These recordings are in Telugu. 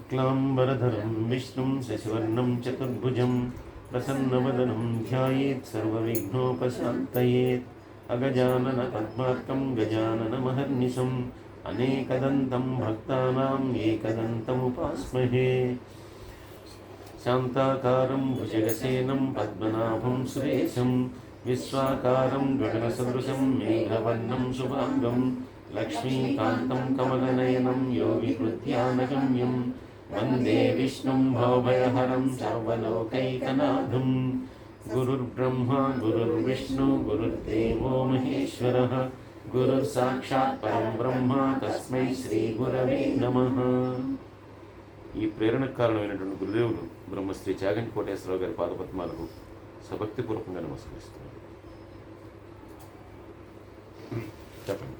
शुक्लाम्बरधरं विष्णुं शशिवर्णं चतुर्भुजं प्रसन्नवदनं ध्यायेत् सर्वविघ्नोपशान्तयेत् अगजाननपद्मार्कं गजाननमहर्निशम् अनेकदन्तं भक्तानाम् एकदन्तमुपास्महे शान्ताकारं भुजगसेनं पद्मनाभं सुरेशं विश्वाकारं गगनसदृशं मेघवर्णं शुभाङ्गं लक्ष्मीकान्तं कमलनयनं योगिहृद्यानगम्यं वन्दे विष्णुं भवभयहरं सर्वलोकैकनाथं गुरुर्ब्रह्मा गुरुर्विष्णु गुरुर्देवो महेश्वरः गुरुर्साक्षात् परं ब्रह्म तस्मै श्रीगुरवे नमः। ఈ ప్రేరణకు కారణమైనటువంటి గురుదేవులు బ్రహ్మశ్రీ చాగంటి కోటేశ్వరరావు గారి పాదపద్మాలకు సభక్తిపూర్వకంగా నమస్కరిస్తున్నాను. చెప్పండి.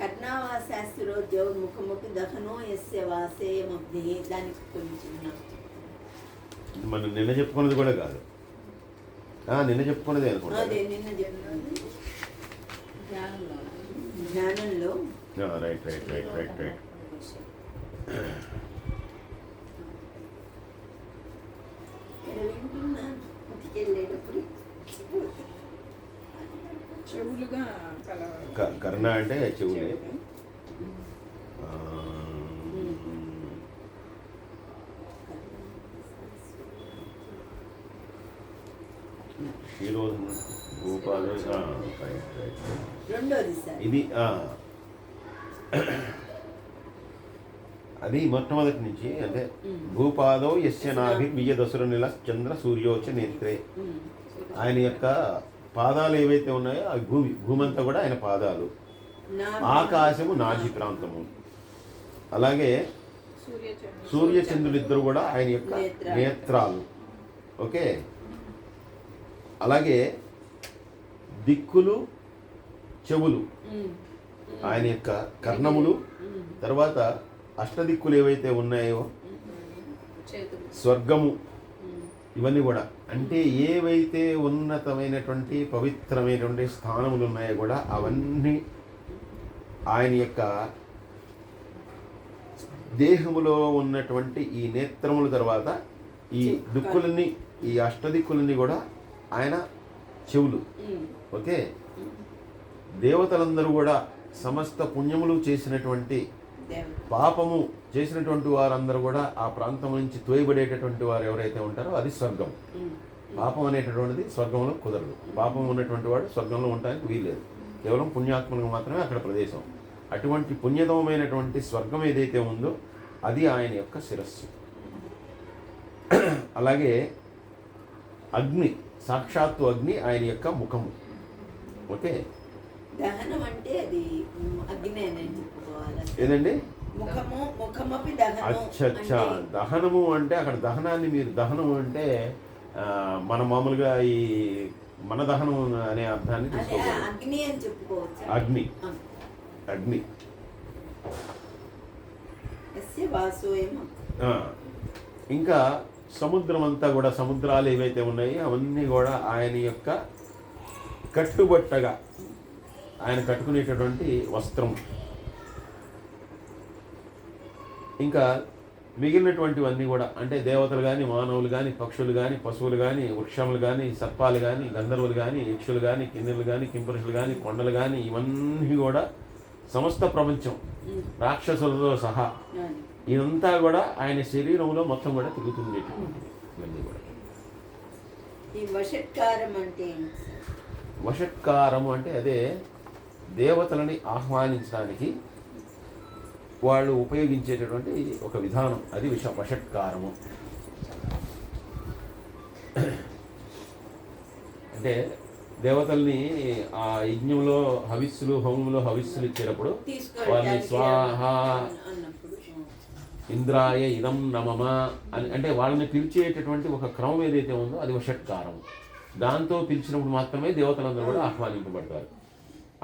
కర్ణావాశాస్త్రోద్యోగముఖముఖి దహనో యస్య వాసే మధ్యే దానికి కొంచెం మనం నిన్న చెప్పుకున్నది కూడా కాదు, నిన్న చెప్పుకున్నదే అనుకుంటా. నిన్న చెప్పుకున్నది జ్ఞానంలో. Right right right right right. కర్ణ అంటే చెవులే. ఇది అది మొట్టమొదటి నుంచి అంటే భూపాదో యస్య నాభి విజయదసుర నిల చంద్ర సూర్యోచ నేత్రే. ఆయన యొక్క పాదాలు ఏవైతే ఉన్నాయో అవి భూమంతా కూడా ఆయన పాదాలు, ఆకాశము నాభి ప్రాంతము. అలాగే సూర్యచంద్రులిద్దరు కూడా ఆయన యొక్క నేత్రాలు. ఓకే. అలాగే దిక్కులు చెవులు ఆయన యొక్క కర్ణములు. తర్వాత అష్టదిక్కులు ఏవైతే ఉన్నాయో స్వర్గము, ఇవన్నీ కూడా అంటే ఏవైతే ఉన్నతమైనటువంటి పవిత్రమైనటువంటి స్థానములు ఉన్నాయో కూడా అవన్నీ ఆయన యొక్క దేహములో ఉన్నటువంటి ఈ నేత్రముల తర్వాత ఈ దిక్కులన్నీ ఈ అష్టదిక్కులన్నీ కూడా ఆయన చెవులు. ఓకే. దేవతలందరూ కూడా సమస్త పుణ్యములు చేసినటువంటి పాపము చేసినటువంటి వారందరూ కూడా ఆ ప్రాంతం నుంచి తోయబడేటటువంటి వారు ఎవరైతే ఉంటారో అది స్వర్గం. పాపం అనేటటువంటిది స్వర్గంలో కుదరదు. పాపం ఉన్నటువంటి వాడు స్వర్గంలో ఉండడానికి వీల్లేదు. కేవలం పుణ్యాత్మలకు మాత్రమే అక్కడ ప్రదేశం. అటువంటి పుణ్యతమైనటువంటి స్వర్గం ఏదైతే ఉందో అది ఆయన యొక్క శిరస్సు. అలాగే అగ్ని, సాక్షాత్తు అగ్ని ఆయన యొక్క ముఖము. ఓకే. దహనం అంటే అది అగ్ని అని చెప్పుకోవాలి. ఏదండి? అచ్చా, దహనము అంటే అక్కడ దహనాన్ని మీరు దహనము అంటే మన మామూలుగా ఈ మన దహనం అనే అర్థాన్ని తీసుకోవాలి. అగ్ని అగ్ని. ఇంకా సముద్రం అంతా కూడా, సముద్రాలు ఏవైతే ఉన్నాయో అవన్నీ కూడా ఆయన యొక్క కట్టుబట్టగా ఆయన కట్టుకునేటటువంటి వస్త్రం. ఇంకా మిగిలినటువంటివన్నీ కూడా అంటే దేవతలు కానీ, మానవులు కానీ, పక్షులు కానీ, పశువులు కానీ, వృక్షములు కానీ, సర్పాలు కానీ, గంధర్వులు కానీ, యక్షులు కానీ, కిన్నెలు కానీ, కింపురుషులు కానీ, కొండలు కానీ, ఇవన్నీ కూడా సమస్త ప్రపంచం రాక్షసులతో సహా ఇదంతా కూడా ఆయన శరీరంలో మొత్తం కూడా తిరుగుతుంది. ఇవన్నీ కూడా వషట్కారము అంటే అదే దేవతలని ఆహ్వానించడానికి వాళ్ళు ఉపయోగించేటటువంటి ఒక విధానం, అది వషట్కారము. అంటే దేవతల్ని ఆ యజ్ఞంలో హవిస్సులు, హోమంలో హవిస్సులు ఇచ్చేటప్పుడు వాళ్ళని స్వాహ ఇంద్రాయ ఇదం నమమ అని అంటే వాళ్ళని పిలిచేటటువంటి ఒక క్రమం ఏదైతే ఉందో అది వషట్కారం. దాంతో పిలిచినప్పుడు మాత్రమే దేవతలందరూ కూడా ఆహ్వానింపబడతారు.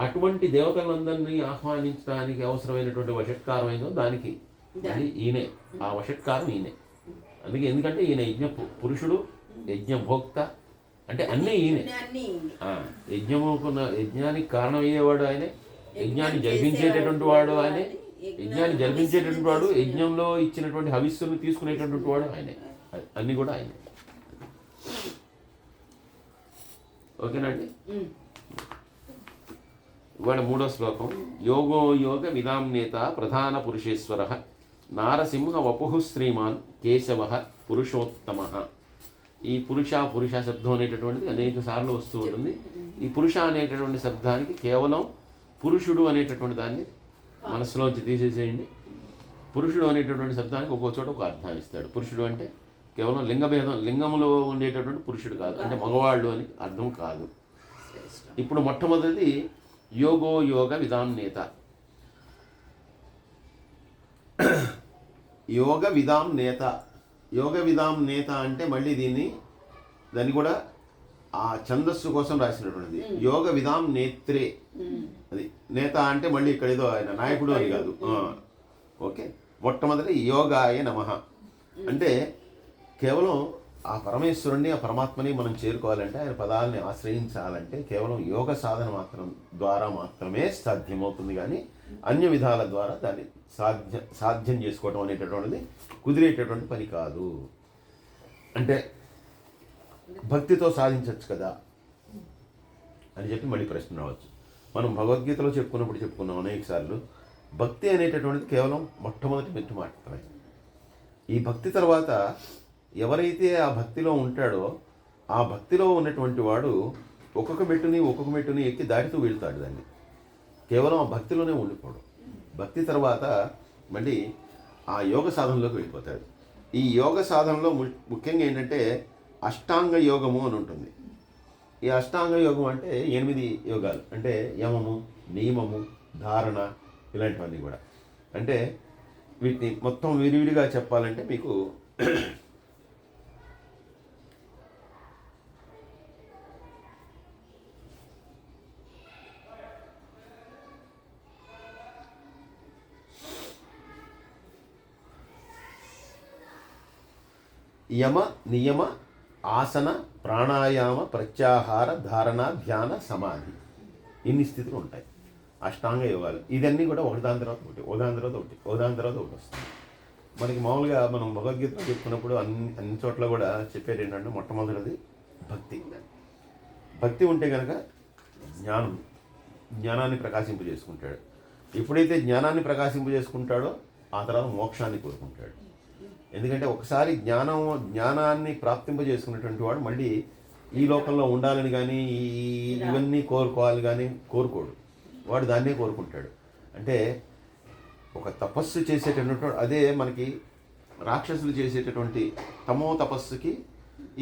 అటువంటి దేవతలందరినీ ఆహ్వానించడానికి అవసరమైనటువంటి వషట్కారం ఏందో దానికి అది ఈయనే. ఆ వషట్కారం ఈయనే. అందుకే ఎందుకంటే ఈయన యజ్ఞ పురుషుడు, యజ్ఞభోక్త, అంటే అన్నీ ఈయనే. యజ్ఞానికి కారణమయ్యేవాడు ఆయనే, యజ్ఞాన్ని జరిపించేటటువంటి వాడు ఆయనే, యజ్ఞాన్ని జరిపించేటటువంటి వాడు, యజ్ఞంలో ఇచ్చినటువంటి హవిస్సును తీసుకునేటటువంటి వాడు ఆయనే. అన్నీ కూడా ఆయనే. ఓకేనండి. ఇవాళ 3వ శ్లోకం. యోగో యోగ విదాం నేత ప్రధాన పురుషేశ్వర నారసింహ వపుః శ్రీమాన్ కేశవ పురుషోత్తమ. ఈ పురుష శబ్దం అనేటటువంటిది అనేక సార్లు వస్తూ ఉంటుంది. ఈ పురుష అనేటటువంటి శబ్దానికి కేవలం పురుషుడు అనేటటువంటి దాన్ని మనసులోంచి తీసేసేయండి. పురుషుడు అనేటటువంటి శబ్దానికి ఒక్కో చోట ఒక అర్థాన్ని ఇస్తాడు. పురుషుడు అంటే కేవలం లింగభేదం, లింగంలో ఉండేటటువంటి పురుషుడు కాదు, అంటే మగవాళ్ళు అని అర్థం కాదు. ఇప్పుడు మొట్టమొదటిది యోగో యోగ విదాం నేత. యోగ విదాం నేత. యోగ విదాం నేత అంటే మళ్ళీ దాన్ని కూడా ఆ ఛందస్సు కోసం రాసినటువంటిది. యోగ విదాం నేత్రే. అది నేత అంటే మళ్ళీ ఇక్కడ ఏదో ఆయన నాయకుడు అని కాదు. ఓకే. మొట్టమొదటి యోగాయ నమః అంటే కేవలం ఆ పరమేశ్వరుణ్ణి, ఆ పరమాత్మని మనం చేరుకోవాలంటే, ఆయన పదాలని ఆశ్రయించాలంటే కేవలం యోగ సాధన ద్వారా మాత్రమే సాధ్యమవుతుంది. కానీ అన్య విధాల ద్వారా దాన్ని సాధ్యం చేసుకోవడం అనేటటువంటిది కుదిరేటటువంటి పని కాదు. అంటే భక్తితో సాధించవచ్చు కదా అని చెప్పి మళ్ళీ ప్రశ్న రావచ్చు. మనం భగవద్గీతలో చెప్పుకున్నాం అనేక సార్లు. భక్తి అనేటటువంటిది కేవలం మొట్టమొదటి మెట్టు మాత్రమే. ఈ భక్తి తర్వాత ఎవరైతే ఆ భక్తిలో ఉంటాడో, ఆ భక్తిలో ఉన్నటువంటి వాడు ఒక్కొక్క మెట్టుని ఎక్కి దాటుతూ వెళ్తాడు. దాన్ని కేవలం ఆ భక్తిలోనే ఉండిపోవడం. భక్తి తర్వాత మళ్ళీ ఆ యోగ సాధనలోకి వెళ్ళిపోతాడు. ఈ యోగ సాధనలో ముఖ్యంగా ఏంటంటే అష్టాంగ యోగము అని ఉంటుంది. ఈ అష్టాంగ యోగం అంటే 8 యోగాలు. అంటే యమము, నియమము, ధారణ, ఇలాంటివన్నీ కూడా. అంటే వీటిని మొత్తం విడివిడిగా చెప్పాలంటే మీకు యమ, నియమ, ఆసన, ప్రాణాయామ, ప్రత్యాహార, ధారణ, ధ్యాన, సమాధి, ఇన్ని స్థితులు ఉంటాయి అష్టాంగ యోగాలు. ఇవన్నీ కూడా ఒకదాని తర్వాత ఒకటి వస్తుంది. మనకి మామూలుగా మనం భగవద్గీతలో చెప్పుకున్నప్పుడు అన్ని చోట్ల కూడా చెప్పేది ఏంటంటే మొట్టమొదటిది భక్తి. భక్తి ఉంటే కనుక జ్ఞానాన్ని ప్రకాశింపజేసుకుంటాడు. ఎప్పుడైతే జ్ఞానాన్ని ప్రకాశింపజేసుకుంటాడో ఆ తర్వాత మోక్షాన్ని కోరుకుంటాడు. ఎందుకంటే ఒకసారి జ్ఞానాన్ని ప్రాప్తింపజేసుకున్నటువంటి వాడు మళ్ళీ ఈ లోకంలో ఉండాలని కానీ ఇవన్నీ కోరుకోవాలి కానీ కోరుకోడు. వాడు దాన్నే కోరుకుంటాడు. అంటే ఒక తపస్సు చేసేటటువంటి, అదే మనకి రాక్షసులు చేసేటటువంటి తమో తపస్సుకి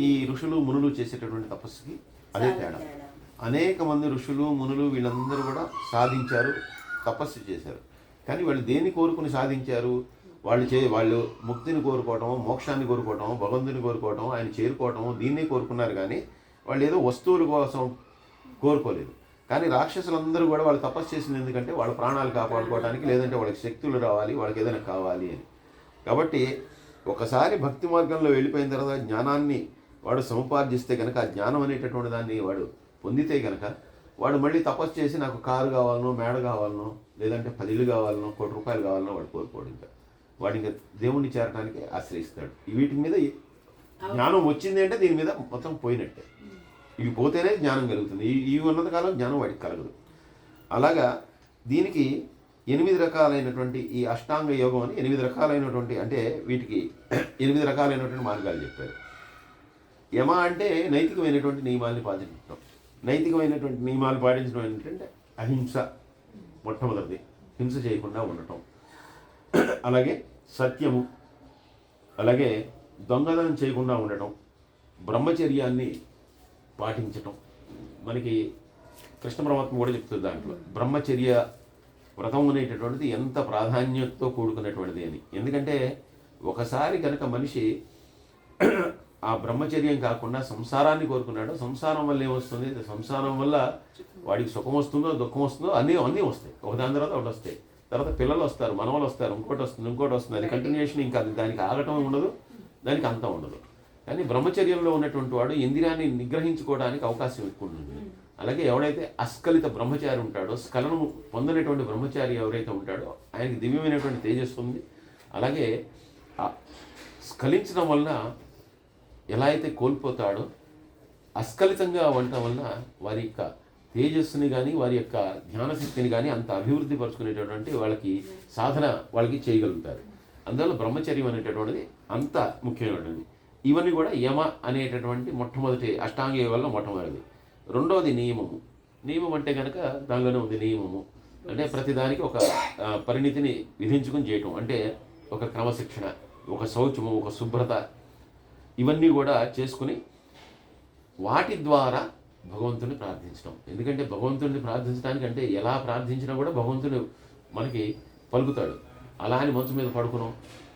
ఈ ఋషులు మునులు చేసేటటువంటి తపస్సుకి అదే తేడా. అనేక మంది ఋషులు మునులు వీళ్ళందరూ కూడా సాధించారు, తపస్సు చేశారు. కానీ వాళ్ళు దేన్ని కోరుకుని సాధించారు? వాళ్ళు ముక్తిని కోరుకోవటం, మోక్షాన్ని కోరుకోవటం, భగవంతుని కోరుకోవటం, ఆయన చేరుకోవటం, దీన్నే కోరుకున్నారు. కానీ వాళ్ళు ఏదో వస్తువుల కోసం కోరుకోలేదు. కానీ రాక్షసులందరూ కూడా వాళ్ళు తపస్సు చేసింది ఎందుకంటే వాళ్ళ ప్రాణాలు కాపాడుకోవడానికి, లేదంటే వాళ్ళకి శక్తులు రావాలి, వాళ్ళకి ఏదైనా కావాలి అని. కాబట్టి ఒకసారి భక్తి మార్గంలో వెళ్ళిపోయిన తర్వాత జ్ఞానాన్ని వాడు సముపార్జిస్తే కనుక, ఆ జ్ఞానం అనేటటువంటి దాన్ని వాడు పొందితే కనుక, వాడు మళ్ళీ తపస్సు చేసి నాకు కారు కావాలనో, మేడ కావాలనో, లేదంటే 10 ఇళ్ళు కావాలనో, ₹1 కోటి కావాలనో వాడు కోరుకోడు. వాడు ఇంకా దేవుణ్ణి చేరడానికి ఆశ్రయిస్తాడు. వీటి మీద జ్ఞానం వచ్చింది అంటే దీని మీద మొత్తం పోయినట్టే. ఇవి పోతేనే జ్ఞానం కలుగుతుంది. ఇవి ఉన్నంత కాలం జ్ఞానం వాడికి కలగదు. అలాగా దీనికి 8 రకాలైనటువంటి ఈ అష్టాంగ యోగం అని 8 రకాలైనటువంటి, అంటే వీటికి 8 రకాలైనటువంటి మార్గాలు చెప్పారు. యమ అంటే నైతికమైనటువంటి నియమాల్ని పాటించడం. నైతికమైనటువంటి నియమాలు పాటించడం ఏంటంటే అహింస మొట్టమొదటిది, హింస చేయకుండా ఉండటం. అలాగే సత్యము, అలాగే దొంగతనం చేయకుండా ఉండటం, బ్రహ్మచర్యాన్ని పాటించటం. మనకి కృష్ణ పరమాత్మ కూడా చెప్తుంది దాంట్లో బ్రహ్మచర్య వ్రతం అనేటటువంటిది ఎంత ప్రాధాన్యతతో కూడుకున్నటువంటిది అని. ఎందుకంటే ఒకసారి కనుక మనిషి ఆ బ్రహ్మచర్యం కాకుండా సంసారాన్ని కోరుకున్నాడు, సంసారం వల్ల ఏమొస్తుంది? సంసారం వల్ల వాడికి సుఖం వస్తుందో దుఃఖం వస్తుందో అన్నీ వస్తాయి. ఒకదాని తర్వాత ఒకటి వస్తాయి. తర్వాత పిల్లలు వస్తారు, మనవలు వస్తారు, ఇంకోటి వస్తుంది. అది కంటిన్యూషన్. ఇంకా దానికి ఆగటం ఉండదు, దానికి అంతం ఉండదు. కానీ బ్రహ్మచర్యంలో ఉన్నటువంటి వాడు ఇంద్రియాన్ని నిగ్రహించుకోవడానికి అవకాశం ఎక్కువ ఉంటుంది. అలాగే ఎవడైతే అస్కలిత బ్రహ్మచారి ఉంటాడో, స్ఖలనం పొందినటువంటి బ్రహ్మచారి ఎవరైతే ఉంటాడో ఆయనకి దివ్యమైనటువంటి తేజస్సు ఉంది. అలాగే ఆ స్ఖలించడం వలన ఎలా అయితే కోల్పోతాడో అస్ఖలితంగా ఉండటం వలన వారి యొక్క తేజస్సుని కానీ వారి యొక్క ధ్యానశక్తిని కానీ అంత అభివృద్ధి పరుచుకునేటటువంటి వాళ్ళకి సాధన వాళ్ళకి చేయగలుగుతారు. అందువల్ల బ్రహ్మచర్యం అనేటటువంటిది అంత ముఖ్యమైనటువంటిది. ఇవన్నీ కూడా యమ అనేటటువంటి మొట్టమొదటి అష్టాంగ యోగాల్లో మొట్టమొదటిది. రెండవది నియమము. నియమం అంటే కనుక దానిలోనే ఉంది నియమము అంటే ప్రతిదానికి ఒక పరిణితిని విధించుకుని చేయటం, అంటే ఒక క్రమశిక్షణ, ఒక శౌచము, ఒక శుభ్రత, ఇవన్నీ కూడా చేసుకుని వాటి ద్వారా భగవంతుడిని ప్రార్థించడం. ఎందుకంటే భగవంతుడిని ప్రార్థించడానికి అంటే ఎలా ప్రార్థించినా కూడా భగవంతుడు మనకి పలుకుతాడు. అలా అని మంచం మీద పడుకునో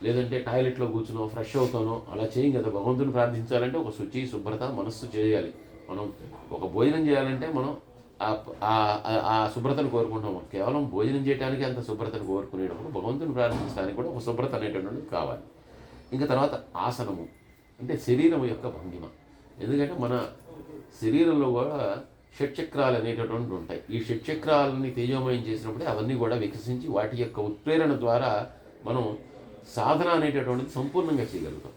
లేదంటే టాయిలెట్లో కూర్చునో ఫ్రెష్ అవుతానో అలా చేయం కదా. భగవంతుని ప్రార్థించాలంటే ఒక శుచి శుభ్రత మనస్సు చేయాలి. మనం ఒక భోజనం చేయాలంటే మనం ఆ శుభ్రతను కోరుకుంటాము. కేవలం భోజనం చేయడానికి అంత శుభ్రతను కోరుకునేటప్పుడు భగవంతుని ప్రార్థించడానికి కూడా ఒక శుభ్రత అనేటువంటిది కావాలి. ఇంకా తర్వాత ఆసనము అంటే శరీరం యొక్క భంగిమ. ఎందుకంటే మన శరీరంలో కూడా షట్చక్రాలు అనేటటువంటి ఉంటాయి. ఈ షట్చక్రాలని తేజోమయం చేసినప్పుడే అవన్నీ కూడా వికసించి వాటి యొక్క ఉత్ప్రేరణ ద్వారా మనం సాధన అనేటటువంటిది సంపూర్ణంగా చేయగలుగుతాం.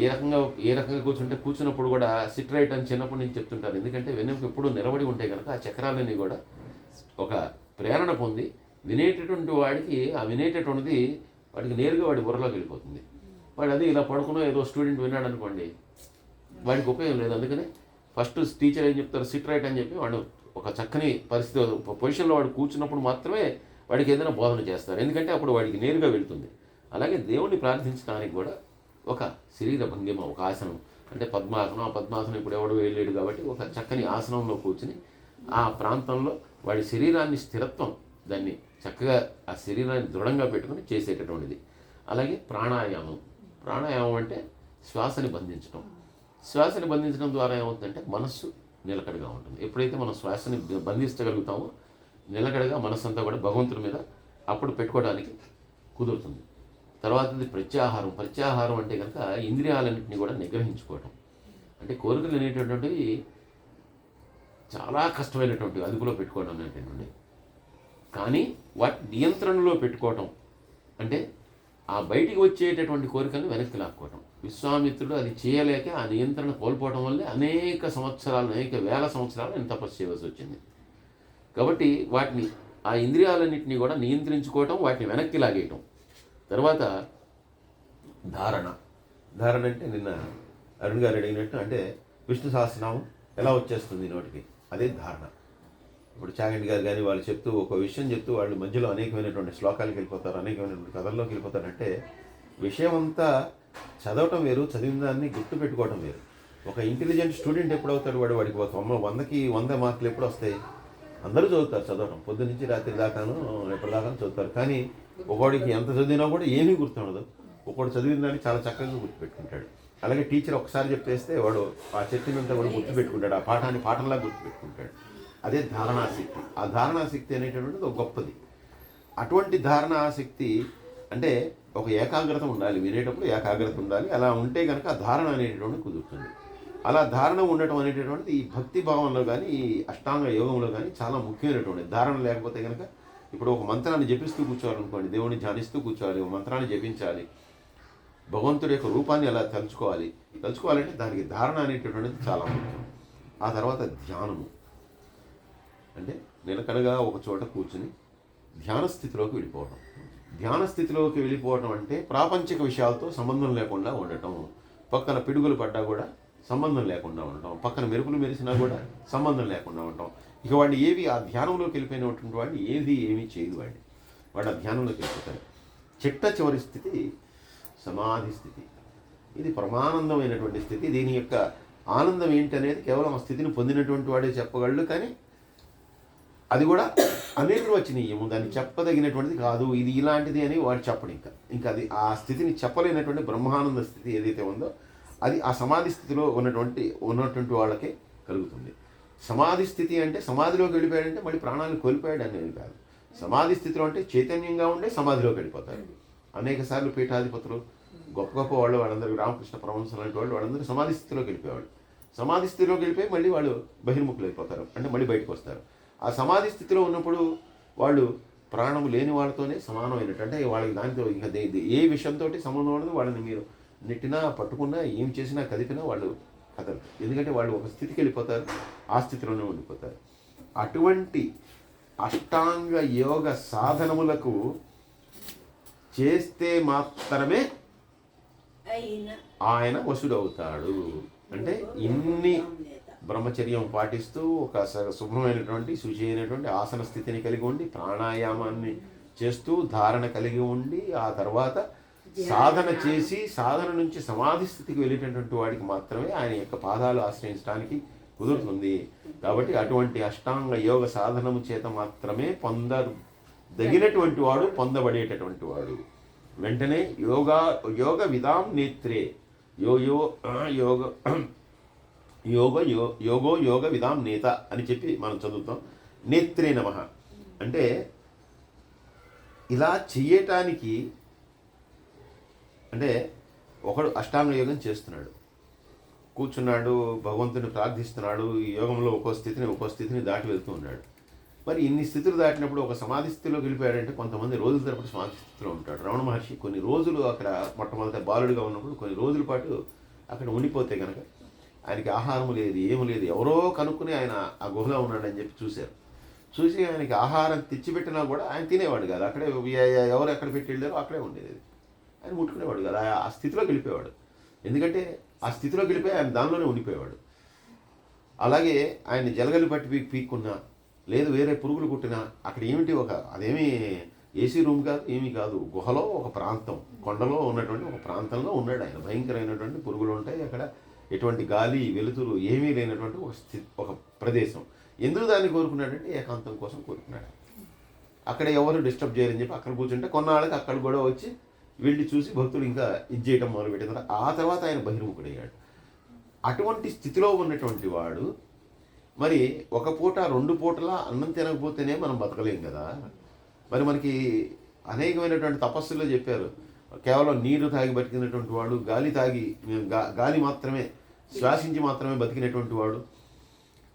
ఏ రకంగా కూర్చున్నప్పుడు కూడా సిట్ రైట్ అని చిన్నప్పటి నుంచి చెప్తుంటారు. ఎందుకంటే వెన్నెముక ఎప్పుడు నిలబడి ఉంటే కనుక ఆ చక్రాలన్నీ కూడా ఒక ప్రేరణ పొంది వినేటటువంటి వాడికి ఆ వినేటటువంటిది వాడికి నేరుగా వాడి బుర్రలోకి వెళ్ళిపోతుంది. వాడు అది ఇలా పడుకున్నా ఏదో స్టూడెంట్ విన్నాడు అనుకోండి, వాడికి ఉపయోగం లేదు. అందుకనే ఫస్ట్ టీచర్ ఏం చెప్తారు, సిట్ రైట్ అని చెప్పి వాడు ఒక చక్కని పరిస్థితి పొజిషన్లో వాడు కూర్చున్నప్పుడు మాత్రమే వాడికి ఏదైనా బోధన చేస్తారు. ఎందుకంటే అప్పుడు వాడికి నేరుగా వెళుతుంది. అలాగే దేవుణ్ణి ప్రార్థించడానికి కూడా ఒక శరీర భంగిమ, ఒక ఆసనం అంటే పద్మాసనం. ఆ పద్మాసనం ఇప్పుడు ఎవడు వేయలేడు కాబట్టి ఒక చక్కని ఆసనంలో కూర్చుని ఆ ప్రాంతంలో వాడి శరీరాన్ని స్థిరత్వం దాన్ని చక్కగా ఆ శరీరాన్ని దృఢంగా పెట్టుకుని చేసేటటువంటిది. అలాగే ప్రాణాయామం. ప్రాణాయామం అంటే శ్వాసని బంధించడం. శ్వాసని బంధించడం ద్వారా ఏమవుతుందంటే మనస్సు నిలకడగా ఉంటుంది. ఎప్పుడైతే మనం శ్వాసని బంధించగలుగుతామో నిలకడగా మనస్సు అంతా కూడా భగవంతుడి మీద అప్పుడు పెట్టుకోవడానికి కుదురుతుంది. తర్వాతది ప్రత్యాహారం. ప్రత్యాహారం అంటే కనుక ఇంద్రియాలన్నింటినీ కూడా నిగ్రహించుకోవటం. అంటే కోరికలు అనేటటువంటివి చాలా కష్టమైనటువంటి అదుపులో పెట్టుకోవడం అనేటటువంటి, కానీ వాటి నియంత్రణలో పెట్టుకోవటం అంటే ఆ బయటికి వచ్చేటటువంటి కోరికలను వెనక్కి లాక్కోవటం. విశ్వామిత్రుడు అది చేయలేక ఆ నియంత్రణ కోల్పోవడం వల్లే అనేక వేల సంవత్సరాలు ఆయన తపస్సు చేయవలసి వచ్చింది. కాబట్టి వాటిని ఆ ఇంద్రియాలన్నింటినీ కూడా నియంత్రించుకోవటం, వాటిని వెనక్కి లాగేయటం. తర్వాత ధారణ. ధారణ అంటే నిన్న అరుణ్ గారు అడిగినట్టు అంటే విష్ణు సహస్రనామం ఎలా వచ్చేస్తుంది నోటికి, అదే ధారణ. ఇప్పుడు చాగంటి గారు కానీ వాళ్ళు చెప్తూ ఒక విషయం చెప్తూ వాళ్ళు మధ్యలో అనేకమైనటువంటి శ్లోకాలకు వెళ్ళిపోతారు, అనేకమైనటువంటి కథల్లోకి వెళ్ళిపోతారంటే విషయం అంతా చదవటం వేరు, చదివిన దాన్ని గుర్తు పెట్టుకోవడం వేరు. ఒక ఇంటెలిజెంట్ స్టూడెంట్ ఎప్పుడు అవుతాడు, వాడికి 100కి 100 మార్కులు ఎప్పుడు వస్తాయి? అందరూ చదువుతారు, చదవడం పొద్దు నుంచి రాత్రి దాకాను ఎప్పటిదాకా చదువుతారు. కానీ ఒకడికి ఎంత చదివినా కూడా ఏమీ గుర్తుండదు. ఒకడు చదివిన దాన్ని చాలా చక్కగా గుర్తుపెట్టుకుంటాడు. అలాగే టీచర్ ఒకసారి చెప్పేస్తే వాడు ఆ చెప్పినంత కూడా గుర్తుపెట్టుకుంటాడు, ఆ పాఠాన్ని పాఠంలా గుర్తుపెట్టుకుంటాడు. అదే ధారణాశక్తి. ఆ ధారణాశక్తి అనేటటువంటిది ఒక గొప్పది. అటువంటి ధారణాశక్తి అంటే ఒక ఏకాగ్రత ఉండాలి, వినేటప్పుడు ఏకాగ్రత ఉండాలి. అలా ఉంటే కనుక ఆ ధారణ అనేటటువంటిది కుదురుతుంది. అలా ధారణ ఉండటం అనేటటువంటిది ఈ భక్తి భావంలో కానీ ఈ అష్టాంగ యోగంలో కానీ చాలా ముఖ్యమైనటువంటి. ధారణ లేకపోతే కనుక ఇప్పుడు ఒక మంత్రాన్ని జపిస్తూ కూర్చోవాలనుకోండి, దేవుడిని ధ్యానిస్తూ కూర్చోవాలి, ఒక మంత్రాన్ని జపించాలి, భగవంతుడి యొక్క రూపాన్ని అలా తలుచుకోవాలంటే దానికి ధారణ అనేటటువంటిది చాలా ముఖ్యం. ఆ తర్వాత ధ్యానము అంటే నిలకడగా ఒక చోట కూర్చుని ధ్యాన స్థితిలోకి వెళ్ళిపోవడం. ధ్యాన స్థితిలోకి వెళ్ళిపోవడం అంటే ప్రాపంచిక విషయాలతో సంబంధం లేకుండా ఉండటం. పక్కన పిడుగులు పడ్డా కూడా సంబంధం లేకుండా ఉండటం, పక్కన మెరుపులు మెరిసినా కూడా సంబంధం లేకుండా ఉండటం. ఇక వాడిని ఆ ధ్యానంలోకి వెళ్ళిపోయినటువంటి వాడిని ఏమీ చేయదు. వాడు ఆ ధ్యానంలోకి వెళ్ళిపోతాడు. చివరి స్థితి సమాధి స్థితి. ఇది పరమానందమైనటువంటి స్థితి. దీని యొక్క ఆనందం ఏంటనేది కేవలం ఆ స్థితిని పొందినటువంటి వాడే చెప్పగలడు. కానీ అది కూడా అనిర్వచనీయము, దాన్ని చెప్పదగినటువంటిది కాదు, ఇది ఇలాంటిది అని వాడు చెప్పడు. ఇంకా అది ఆ స్థితిని చెప్పలేనటువంటి బ్రహ్మానంద స్థితి ఏదైతే ఉందో అది ఆ సమాధి స్థితిలో ఉన్నటువంటి వాళ్ళకే కలుగుతుంది. సమాధి స్థితి అంటే సమాధిలోకి వెళ్ళిపోయాడంటే మళ్ళీ ప్రాణాలను కోల్పోయాడు అనేది కాదు. సమాధి స్థితిలో అంటే చైతన్యంగా ఉండే సమాధిలోకి వెళ్ళిపోతారు. అనేక సార్లు పీఠాధిపతులు గొప్ప వాళ్ళందరూ రామకృష్ణ పరమహంస లాంటి వాళ్ళందరూ సమాధి స్థితిలోకి వెళ్ళిపోయేవాళ్ళు. సమాధి స్థితిలోకి వెళ్ళిపోయి మళ్ళీ వాళ్ళు బహిర్ముఖులు అయిపోతారు, అంటే మళ్ళీ బయటకు వస్తారు. ఆ సమాధి స్థితిలో ఉన్నప్పుడు వాళ్ళు ప్రాణము లేని వాళ్ళతోనే సమానమైనట్టు. అంటే వాళ్ళకి దానితో ఇంకా ఏ విషయంతో సంబంధం ఉండదు. వాళ్ళని మీరు నెట్టినా పట్టుకున్నా ఏం చేసినా కదిపినా వాళ్ళు కదలరు. ఎందుకంటే వాళ్ళు ఒక స్థితికి వెళ్ళిపోతారు, ఆ స్థితిలోనే ఉండిపోతారు. అటువంటి అష్టాంగ యోగ సాధనములకు చేస్తే మాత్రమే ఆయన వశుడవుతాడు. అంటే ఇన్ని బ్రహ్మచర్యం పాటిస్తూ ఒక శుభ్రమైనటువంటి శుచి అయినటువంటి ఆసన స్థితిని కలిగి ఉండి ప్రాణాయామాన్ని చేస్తూ ధారణ కలిగి ఉండి ఆ తర్వాత సాధన చేసి సాధన నుంచి సమాధి స్థితికి వెళ్ళేటటువంటి వాడికి మాత్రమే ఆయన యొక్క పాదాలు ఆశ్రయించడానికి కుదురుతుంది. కాబట్టి అటువంటి అష్టాంగ యోగ సాధనము చేత మాత్రమే పొందదగినటువంటి వాడు, పొందబడేటటువంటి వాడు. వెంటనే యోగ విధాం నేత్రే యోగ విధాం నేత అని చెప్పి మనం చదువుతాం. నేత్రే నమః అంటే ఇలా చెయ్యటానికి, అంటే ఒకడు అష్టాంగ యోగం చేస్తున్నాడు, కూర్చున్నాడు, భగవంతుని ప్రార్థిస్తున్నాడు, ఈ యోగంలో ఒక్కో స్థితిని దాటి వెళ్తూ ఉన్నాడు. మరి ఇన్ని స్థితులు దాటినప్పుడు ఒక సమాధి స్థితిలోకి వెళ్ళిపోయాడంటే కొంతమంది రోజుల తరపుడు సమాధి స్థితిలో ఉంటాడు. రమణ మహర్షి కొన్ని రోజులు అక్కడ మొట్టమొదట బాలుడిగా ఉన్నప్పుడు కొన్ని రోజుల పాటు అక్కడ ఉండిపోతే కనుక ఆయనకి ఆహారం లేదు, ఏమి లేదు. ఎవరో కనుక్కుని ఆయన ఆ గుహలో ఉన్నాడని చెప్పి చూశారు. చూసి ఆయనకి ఆహారం తెచ్చిపెట్టినా కూడా ఆయన తినేవాడు కాదు. అక్కడే ఎవరు ఎక్కడ పెట్టి వెళ్ళారో అక్కడే ఉండేది. ఆయన ముట్టుకునేవాడు కదా, ఆ స్థితిలోకి వెళ్ళిపోయేవాడు. ఎందుకంటే ఆ స్థితిలోకి వెళ్ళిపోయి ఆయన దానిలోనే ఉండిపోయేవాడు. అలాగే ఆయన జలగలు పట్టి పీక్కున్నా, లేదు వేరే పురుగులు కుట్టినా అక్కడ ఏమిటి అదేమీ ఏసీ రూమ్ కాదు, ఏమీ కాదు, గుహలో ఒక ప్రాంతం, కొండలో ఉన్నటువంటి ఒక ప్రాంతంలో ఉన్నాడు ఆయన. భయంకరమైనటువంటి పురుగులు ఉంటాయి అక్కడ, ఎటువంటి గాలి వెలుతురు ఏమీ లేనటువంటి ఒక ప్రదేశం. ఎందుకు దాన్ని కోరుకున్నాడంటే ఏకాంతం కోసం కోరుకున్నాడు. అక్కడ ఎవరు డిస్టర్బ్ చేయరని చెప్పి అక్కడ కూర్చుంటే కొన్నాళ్ళకి అక్కడ కూడా వచ్చి వెళ్ళి చూసి భక్తులు ఇంకా ఇది చేయడం మొదలుపెట్టిన ఆ తర్వాత ఆయన బహిర్ముఖుడయ్యాడు. అటువంటి స్థితిలో ఉన్నటువంటి వాడు మరి ఒక పూట 2 పూటలా అన్నం తినకపోతేనే మనం బతకలేం కదా. మరి మనకి అనేకమైనటువంటి తపస్సుల్లో చెప్పారు, కేవలం నీరు తాగి బతికినటువంటి వాడు, గాలి మాత్రమే శ్వాసించి మాత్రమే బతికినటువంటి వాడు,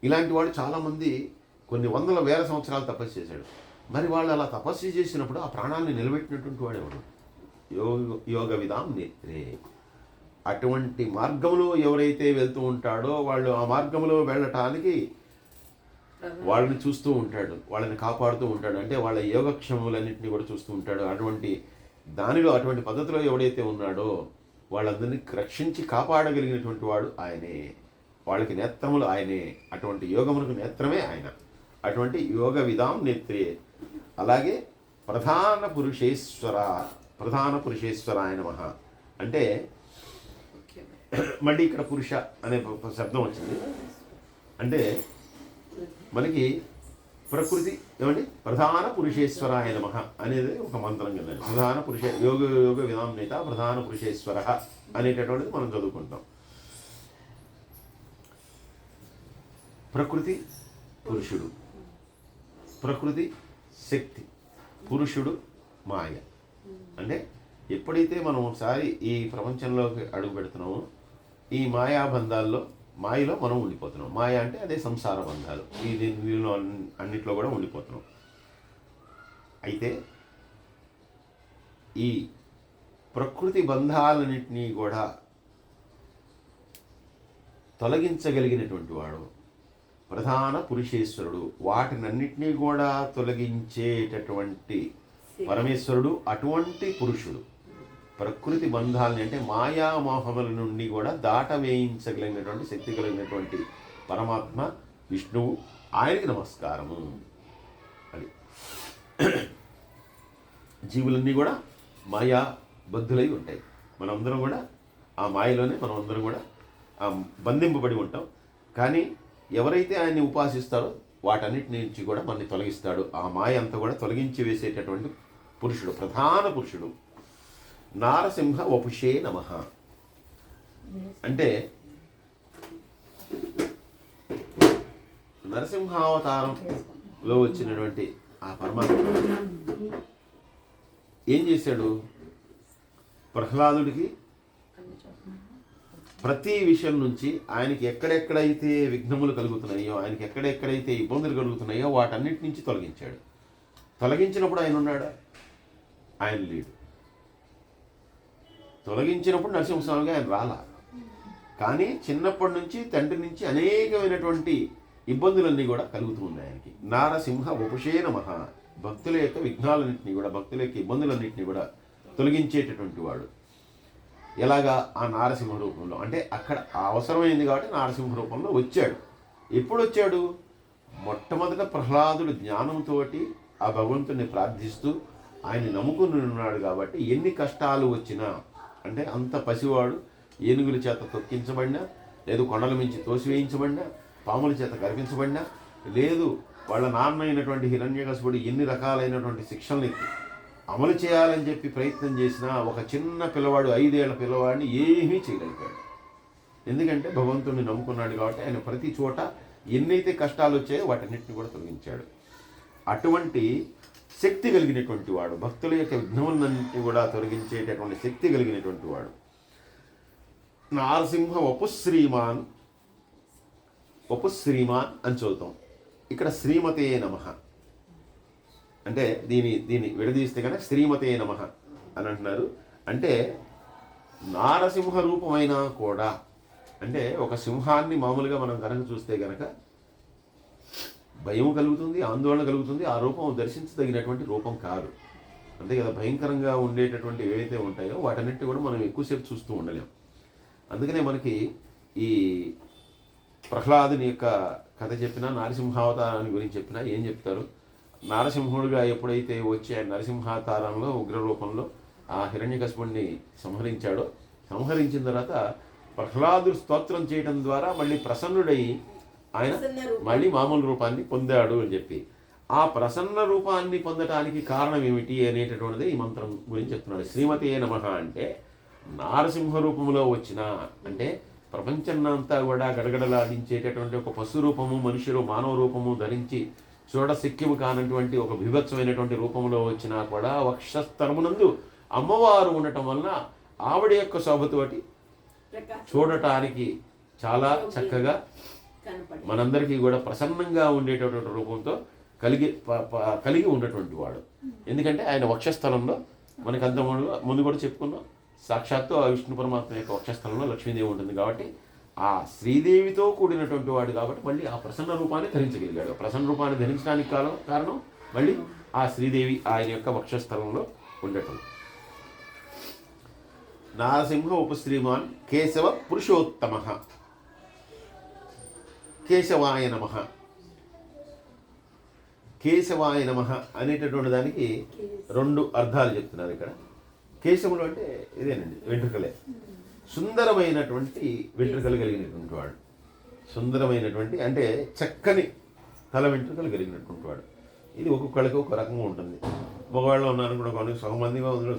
ఇలాంటి వాడు చాలామంది కొన్ని వందల వేల సంవత్సరాలు తపస్సు చేశాడు. మరి వాళ్ళు అలా తపస్సు చేసినప్పుడు ఆ ప్రాణాన్ని నిలబెట్టినటువంటి వాడేవాడు యోగ విధాం నేత్రే. అటువంటి మార్గంలో ఎవరైతే వెళ్తూ ఉంటాడో వాళ్ళు ఆ మార్గంలో వెళ్ళటానికి వాళ్ళని చూస్తూ ఉంటాడు, వాళ్ళని కాపాడుతూ ఉంటాడు. అంటే వాళ్ళ యోగక్షేమములన్నింటినీ కూడా చూస్తూ ఉంటాడు. అటువంటి పద్ధతిలో ఎవడైతే ఉన్నాడో వాళ్ళందరినీ రక్షించి కాపాడగలిగినటువంటి వాడు ఆయనే. వాళ్ళకి నేత్రములు ఆయనే. అటువంటి యోగములకు నేత్రమే ఆయన. అటువంటి యోగ విధాం నేత్రే. అలాగే ప్రధాన పురుషేశ్వరాయ నమః అంటే మళ్ళీ ఇక్కడ పురుష అనే శబ్దం వచ్చింది. అంటే మనకి ప్రకృతి ఏమండి, ప్రధాన పురుషేశ్వరాయ నమః అనేది ఒక మంత్రం కింద. ప్రధాన యోగ విధాం నేత ప్రధాన పురుషేశ్వర అనేటటువంటిది మనం చదువుకుంటాం. ప్రకృతి పురుషుడు, ప్రకృతి శక్తి, పురుషుడు మాయ. అంటే ఎప్పుడైతే మనం ఒకసారి ఈ ప్రపంచంలోకి అడుగు పెడుతున్నామో ఈ మాయలో మనం ఉండిపోతున్నాం. మాయ అంటే అదే సంసార బంధాలు. దీనిలో అన్నిట్లో కూడా ఉండిపోతున్నాం. అయితే ఈ ప్రకృతి బంధాలన్నింటినీ కూడా తొలగించగలిగినటువంటి వాడు ప్రధాన పురుషేశ్వరుడు. వాటినన్నిటినీ కూడా తొలగించేటటువంటి పరమేశ్వరుడు అటువంటి పురుషుడు. ప్రకృతి బంధాలని అంటే మాయామోహముల నుండి కూడా దాటవేయించగలిగినటువంటి శక్తి కలిగినటువంటి పరమాత్మ విష్ణువు. ఆయనకి నమస్కారము. అది జీవులన్నీ కూడా మాయా బద్ధులై ఉంటాయి. మనందరం కూడా ఆ మాయలోనే మనమందరం కూడా బంధింపబడి ఉంటాం. కానీ ఎవరైతే ఆయన్ని ఉపాసిస్తారో వాటన్నిటి నుంచి కూడా మనల్ని తొలగిస్తాడు. ఆ మాయ అంతా కూడా తొలగించి వేసేటటువంటి పురుషుడు, ప్రధాన పురుషుడు. నారసింహ వపుషే నమః అంటే నరసింహావతారంలో వచ్చినటువంటి ఆ పరమాత్మ ఏం చేశాడు? ప్రహ్లాదుడికి ప్రతి విషయం నుంచి ఆయనకి ఎక్కడెక్కడైతే విఘ్నములు కలుగుతున్నాయో, ఆయనకి ఎక్కడెక్కడైతే ఇబ్బందులు కలుగుతున్నాయో వాటన్నిటి నుంచి తొలగించాడు. తొలగించినప్పుడు ఆయన ఉన్నాడా? ఆయన లేడు. తొలగించినప్పుడు నరసింహస్వామిగా ఆయన రాలా. కానీ చిన్నప్పటి నుంచి తండ్రి నుంచి అనేకమైనటువంటి ఇబ్బందులన్నీ కూడా కలుగుతూ ఉన్నాయి ఆయనకి. నారసింహ వపుషే నమః. భక్తుల యొక్క విఘ్నాలన్నింటినీ కూడా, భక్తుల యొక్క ఇబ్బందులన్నింటినీ కూడా తొలగించేటటువంటి వాడు. ఎలాగా? ఆ నారసింహ రూపంలో. అంటే అక్కడ అవసరమైంది కాబట్టి నారసింహ రూపంలో వచ్చాడు. ఎప్పుడు వచ్చాడు? మొట్టమొదట ప్రహ్లాదుడు జ్ఞానంతో ఆ భగవంతుడిని ప్రార్థిస్తూ ఆయన్ని నమ్ముకుని ఉన్నాడు కాబట్టి ఎన్ని కష్టాలు వచ్చినా, అంటే అంత పసివాడు, ఏనుగుల చేత తొక్కించబడినా, లేదు కొండల మించి తోసివేయించబడినా, పాముల చేత కరిపించబడినా, లేదు వాళ్ళ నాన్న అయినటువంటి హిరణ్యకశిపుడు ఎన్ని రకాలైనటువంటి శిక్షల్ని అమలు చేయాలని చెప్పి ప్రయత్నం చేసినా ఒక చిన్న పిల్లవాడు, 5 ఏళ్ల పిల్లవాడిని ఏమీ చేయగలిగాడు. ఎందుకంటే భగవంతుడిని నమ్ముకున్నాడు కాబట్టి ఆయన ప్రతి చోట ఎన్నైతే కష్టాలు వచ్చాయో వాటన్నిటిని కూడా తొలగించాడు. అటువంటి శక్తి కలిగినటువంటి వాడు, భక్తుల యొక్క విఘ్నములన్నింటినీ కూడా తొలగించేటటువంటి శక్తి కలిగినటువంటి వాడు. నారసింహ వపుశ్రీమాన్, వపుశ్రీమాన్ అని చదువుతాం. ఇక్కడ శ్రీమతే నమః అంటే దీన్ని విడదీస్తే కనుక శ్రీమతే నమః అని అంటున్నారు. అంటే నారసింహ రూపమైనా కూడా, అంటే ఒక సింహాన్ని మామూలుగా మనం కనుక చూస్తే కనుక భయం కలుగుతుంది, ఆందోళన కలుగుతుంది. ఆ రూపం దర్శించదగినటువంటి రూపం కాదు. అంతే కదా, భయంకరంగా ఉండేటటువంటి ఏవైతే ఉంటాయో వాటన్నిటి కూడా మనం ఎక్కువసేపు చూస్తూ ఉండలేం. అందుకనే మనకి ఈ ప్రహ్లాదుని యొక్క కథ చెప్పినా, నరసింహావతారాన్ని గురించి చెప్పినా ఏం చెప్తారు? నారసింహుడిగా ఎప్పుడైతే వచ్చి ఆయన నరసింహావతారంలో ఉగ్ర రూపంలో ఆ హిరణ్యకశిపుడిని సంహరించాడో, సంహరించిన తర్వాత ప్రహ్లాదుడు స్తోత్రం చేయడం ద్వారా మళ్ళీ ప్రసన్నుడై ఆయన మళ్ళీ మామూలు రూపాన్ని పొందాడు అని చెప్పి, ఆ ప్రసన్న రూపాన్ని పొందటానికి కారణం ఏమిటి అనేటటువంటిది ఈ మంత్రం గురించి చెప్తున్నాడు. శ్రీమతే నమః అంటే నారసింహ రూపంలో వచ్చిన, అంటే ప్రపంచాన్నంతా కూడా గడగడలాడించేటటువంటి ఒక పశు రూపము, మనుషులు మానవ రూపము ధరించి చూడశక్యము కానటువంటి ఒక విభత్సమైనటువంటి రూపంలో వచ్చినా కూడా వక్షస్థలమునందు అమ్మవారు ఉండటం వలన ఆవిడ యొక్క శోభతోటి చూడటానికి చాలా చక్కగా మనందరికీ కూడా ప్రసన్నంగా ఉండేటటువంటి రూపంతో కలిగి ఉన్నటువంటి వాడు. ఎందుకంటే ఆయన వక్షస్థలంలో మనకి అంత ముందు కూడా చెప్పుకున్నాం, సాక్షాత్తు ఆ విష్ణు పరమాత్మ యొక్క వక్షస్థలంలో లక్ష్మీదేవి ఉంటుంది కాబట్టి ఆ శ్రీదేవితో కూడినటువంటి వాడు కాబట్టి మళ్ళీ ఆ ప్రసన్న రూపాన్ని ధరించగలిగాడు. ప్రసన్న రూపాన్ని ధరించడానికి కారణం మళ్ళీ ఆ శ్రీదేవి ఆయన యొక్క వక్షస్థలంలో ఉండటం. నారసింహ ఉపశ్రీమాన్ కేశవ పురుషోత్తమ కేశవాయ నమః. కేశవాయ నమః అనేటటువంటి దానికి 2 అర్థాలు చెప్తున్నారు ఇక్కడ. కేశములు అంటే ఇదేనండి, వెంట్రుకలే. సుందరమైనటువంటి వెంట్రుకలు కలిగినటువంటి వాడు, సుందరమైనటువంటి అంటే చక్కని తల వెంట్రుకలు కలిగినటువంటి వాడు. ఇది ఒక్కొక్కళ్ళకి ఒక రకంగా ఉంటుంది. మగవాళ్ళు ఉన్నారు కూడా కొన్ని సగం మందిగా ఉంది,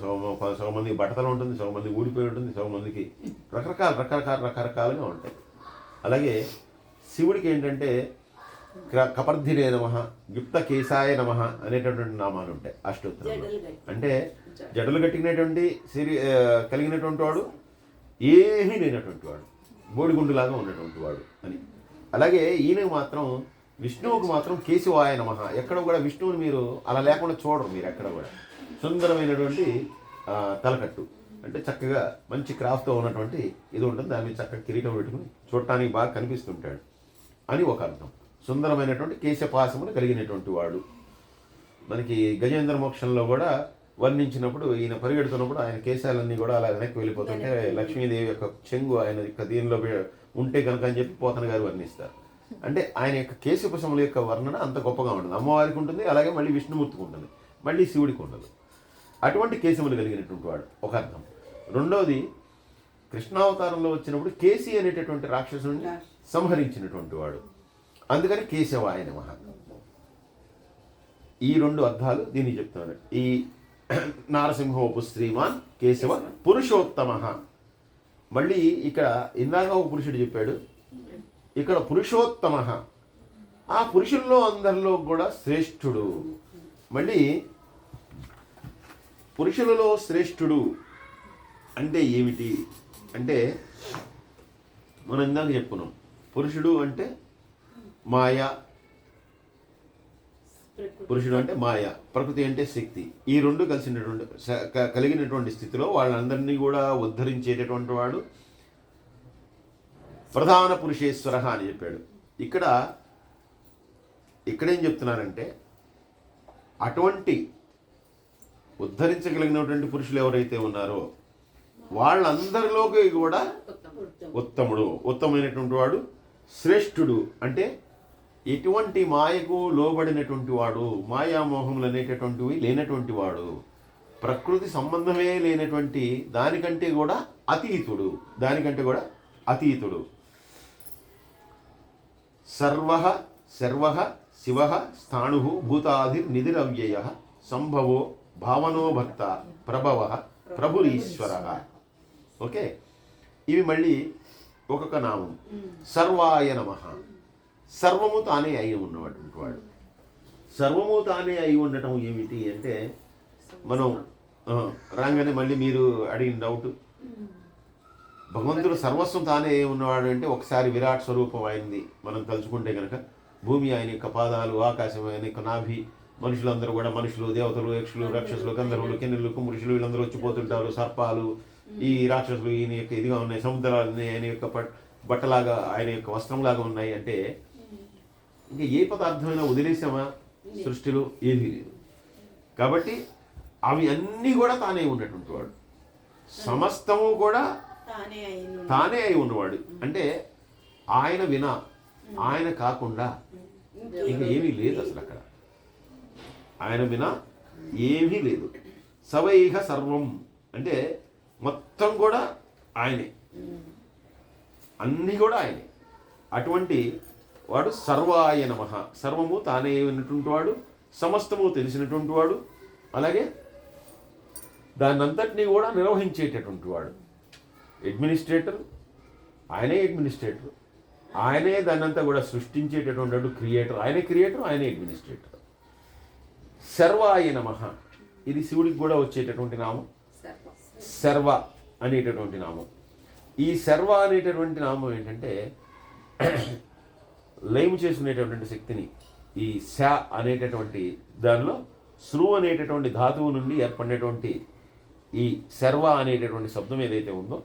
సగం మందికి బట్టతలు ఉంటుంది, సగం మందికి ఊడిపోయి ఉంటుంది, సగం మందికి రకరకాలుగా ఉంటాయి. అలాగే శివుడికి ఏంటంటే కపర్ధిరే నమః, గుప్త కేశాయ నమః అనేటటువంటి నామాలు ఉంటాయి అష్టోత్తరంలో. అంటే జడలు కట్టినటువంటి కలిగినటువంటి వాడు, ఏమీ లేనటువంటి వాడు, బోడిగుండులాగా ఉన్నటువంటి వాడు అని. అలాగే ఈయనకు మాత్రం, విష్ణువుకు మాత్రం కేశవాయ నమః. ఎక్కడ కూడా విష్ణువుని మీరు అలా లేకుండా చూడరు మీరు ఎక్కడ కూడా. సుందరమైనటువంటి తలకట్టు, అంటే చక్కగా మంచి క్రాఫ్ట్తో ఉన్నటువంటి ఇది ఉంటుంది, దాని మీద చక్కగా కిరీటం పెట్టుకుని చూడటానికి బాగా కనిపిస్తుంటాడు అని ఒక అర్థం. సుందరమైనటువంటి కేశపాసమును కలిగినటువంటి వాడు. మనకి గజేంద్ర మోక్షంలో కూడా వర్ణించినప్పుడు ఈయన పరిగెడుతున్నప్పుడు ఆయన కేశాలన్నీ కూడా అలా వెనక్కి వెళ్ళిపోతుంటే లక్ష్మీదేవి యొక్క చెంగు ఆయన యొక్క దీనిలో ఉంటే కనుక అని చెప్పి పోతన గారు వర్ణిస్తారు. అంటే ఆయన యొక్క కేశపశముల యొక్క వర్ణన అంత గొప్పగా ఉంటుంది. అమ్మవారికి ఉంటుంది, అలాగే మళ్ళీ విష్ణుమూర్తికి ఉంటుంది, మళ్ళీ శివుడికి ఉండదు. అటువంటి కేశములు కలిగినటువంటి వాడు ఒక అర్థం. రెండవది, కృష్ణావతారంలో వచ్చినప్పుడు కేసి అనేటటువంటి రాక్షసుని సంహరించినటువంటి వాడు, అందుకని కేశవాయ నమః. ఈ 2 అర్థాలు దీన్ని చెప్తున్నాడు. ఈ నారసింహోపు శ్రీమాన్ కేశవ పురుషోత్తమ. మళ్ళీ ఇక్కడ ఇందాక ఒక పురుషుడు చెప్పాడు, ఇక్కడ పురుషోత్తమ. ఆ పురుషుల్లో అందరిలో కూడా శ్రేష్ఠుడు. మళ్ళీ పురుషులలో శ్రేష్ఠుడు అంటే ఏమిటి అంటే, మనం ఇందాక చెప్పుకున్నాం, పురుషుడు అంటే మాయ, పురుషుడు అంటే మాయ, ప్రకృతి అంటే శక్తి. ఈ రెండు కలిసినటువంటి కలిగినటువంటి స్థితిలో వాళ్ళందరినీ కూడా ఉద్ధరించేటటువంటి వాడు ప్రధాన పురుషేశ్వర అని చెప్పాడు. ఇక్కడేం చెప్తున్నారంటే అటువంటి ఉద్ధరించగలిగినటువంటి పురుషులు ఎవరైతే ఉన్నారో వాళ్ళందరిలోకి కూడా ఉత్తమమైనటువంటి వాడు, శ్రేష్ఠుడు. అంటే ఎటువంటి మాయకు లోబడినటువంటి వాడు, మాయామోహములు అనేటటువంటివి లేనటువంటి వాడు, ప్రకృతి సంబంధమే లేనటువంటి దానికంటే కూడా అతీతుడు. సర్వ శివ స్థాణు భూతాధిర్నిధిరవ్యయ సంభవో భావనో భక్త ప్రభవ ప్రభురీశ్వర. ఓకే, ఇవి మళ్ళీ ఒక్కొక్క నామం. సర్వాయ నమః, సర్వము తానే అయి ఉన్నటువంటి వాడు. సర్వము తానే అయి ఉండటం ఏమిటి అంటే, మనం రాగానే మళ్ళీ మీరు అడిగిన డౌట్, భగవంతుడు సర్వస్వం తానే అయి ఉన్నవాడు అంటే ఒకసారి విరాట్ స్వరూపం అయింది మనం తలుచుకుంటే కనుక, భూమి ఆయన యొక్క పాదాలు, ఆకాశం ఆయన యొక్క నాభి, మనుషులందరూ కూడా, మనుషులు, దేవతలు, యక్షులు, రాక్షసులు, గంధర్వులు, కిన్నెలు, కుమరుషులు వీళ్ళందరూ వచ్చిపోతుంటారు. సర్పాలు, ఈ రాక్షసులు ఈయన యొక్క ఇదిగా ఉన్నాయి, సముద్రాలన్నీ ఆయన యొక్క బట్టలాగా, ఆయన యొక్క వస్త్రంలాగా ఉన్నాయి. అంటే ఇంకా ఏ పదార్థమైనా వదిలేసామా సృష్టిలో? ఏది లేదు. కాబట్టి అవి అన్నీ కూడా తానే ఉన్నటువంటి వాడు, సమస్తము కూడా తానే అయి ఉన్నవాడు. అంటే ఆయన వినా, ఆయన కాకుండా ఇంకా ఏమీ లేదు అసలు. అక్కడ ఆయన వినా ఏమీ లేదు. సవైహ సర్వం అంటే మొత్తం కూడా ఆయనే, అన్నీ కూడా ఆయనే. అటువంటి వాడు సర్వాయ నమః, సర్వము తానే ఉన్నటువంటి వాడు, సమస్తము తెలిసినటువంటి వాడు, అలాగే దాన్నంతటినీ కూడా నిర్వహించేటటువంటి వాడు. అడ్మినిస్ట్రేటర్ ఆయనే, ఆయనే దాన్నంతా కూడా సృష్టించేటటువంటి క్రియేటర్, ఆయనే అడ్మినిస్ట్రేటర్. సర్వాయ నమః, ఇది శివుడికి కూడా వచ్చేటటువంటి నామం, సర్వ అనేటటువంటి నామం. ఈ సర్వ అనేటటువంటి నామం ఏంటంటే లయము చేసుకునేటటువంటి శక్తిని, ఈ శ అనేటటువంటి దానిలో శృ అనేటటువంటి ధాతువు నుండి ఏర్పడినటువంటి ఈ సర్వ అనేటటువంటి శబ్దం ఏదైతే ఉందో,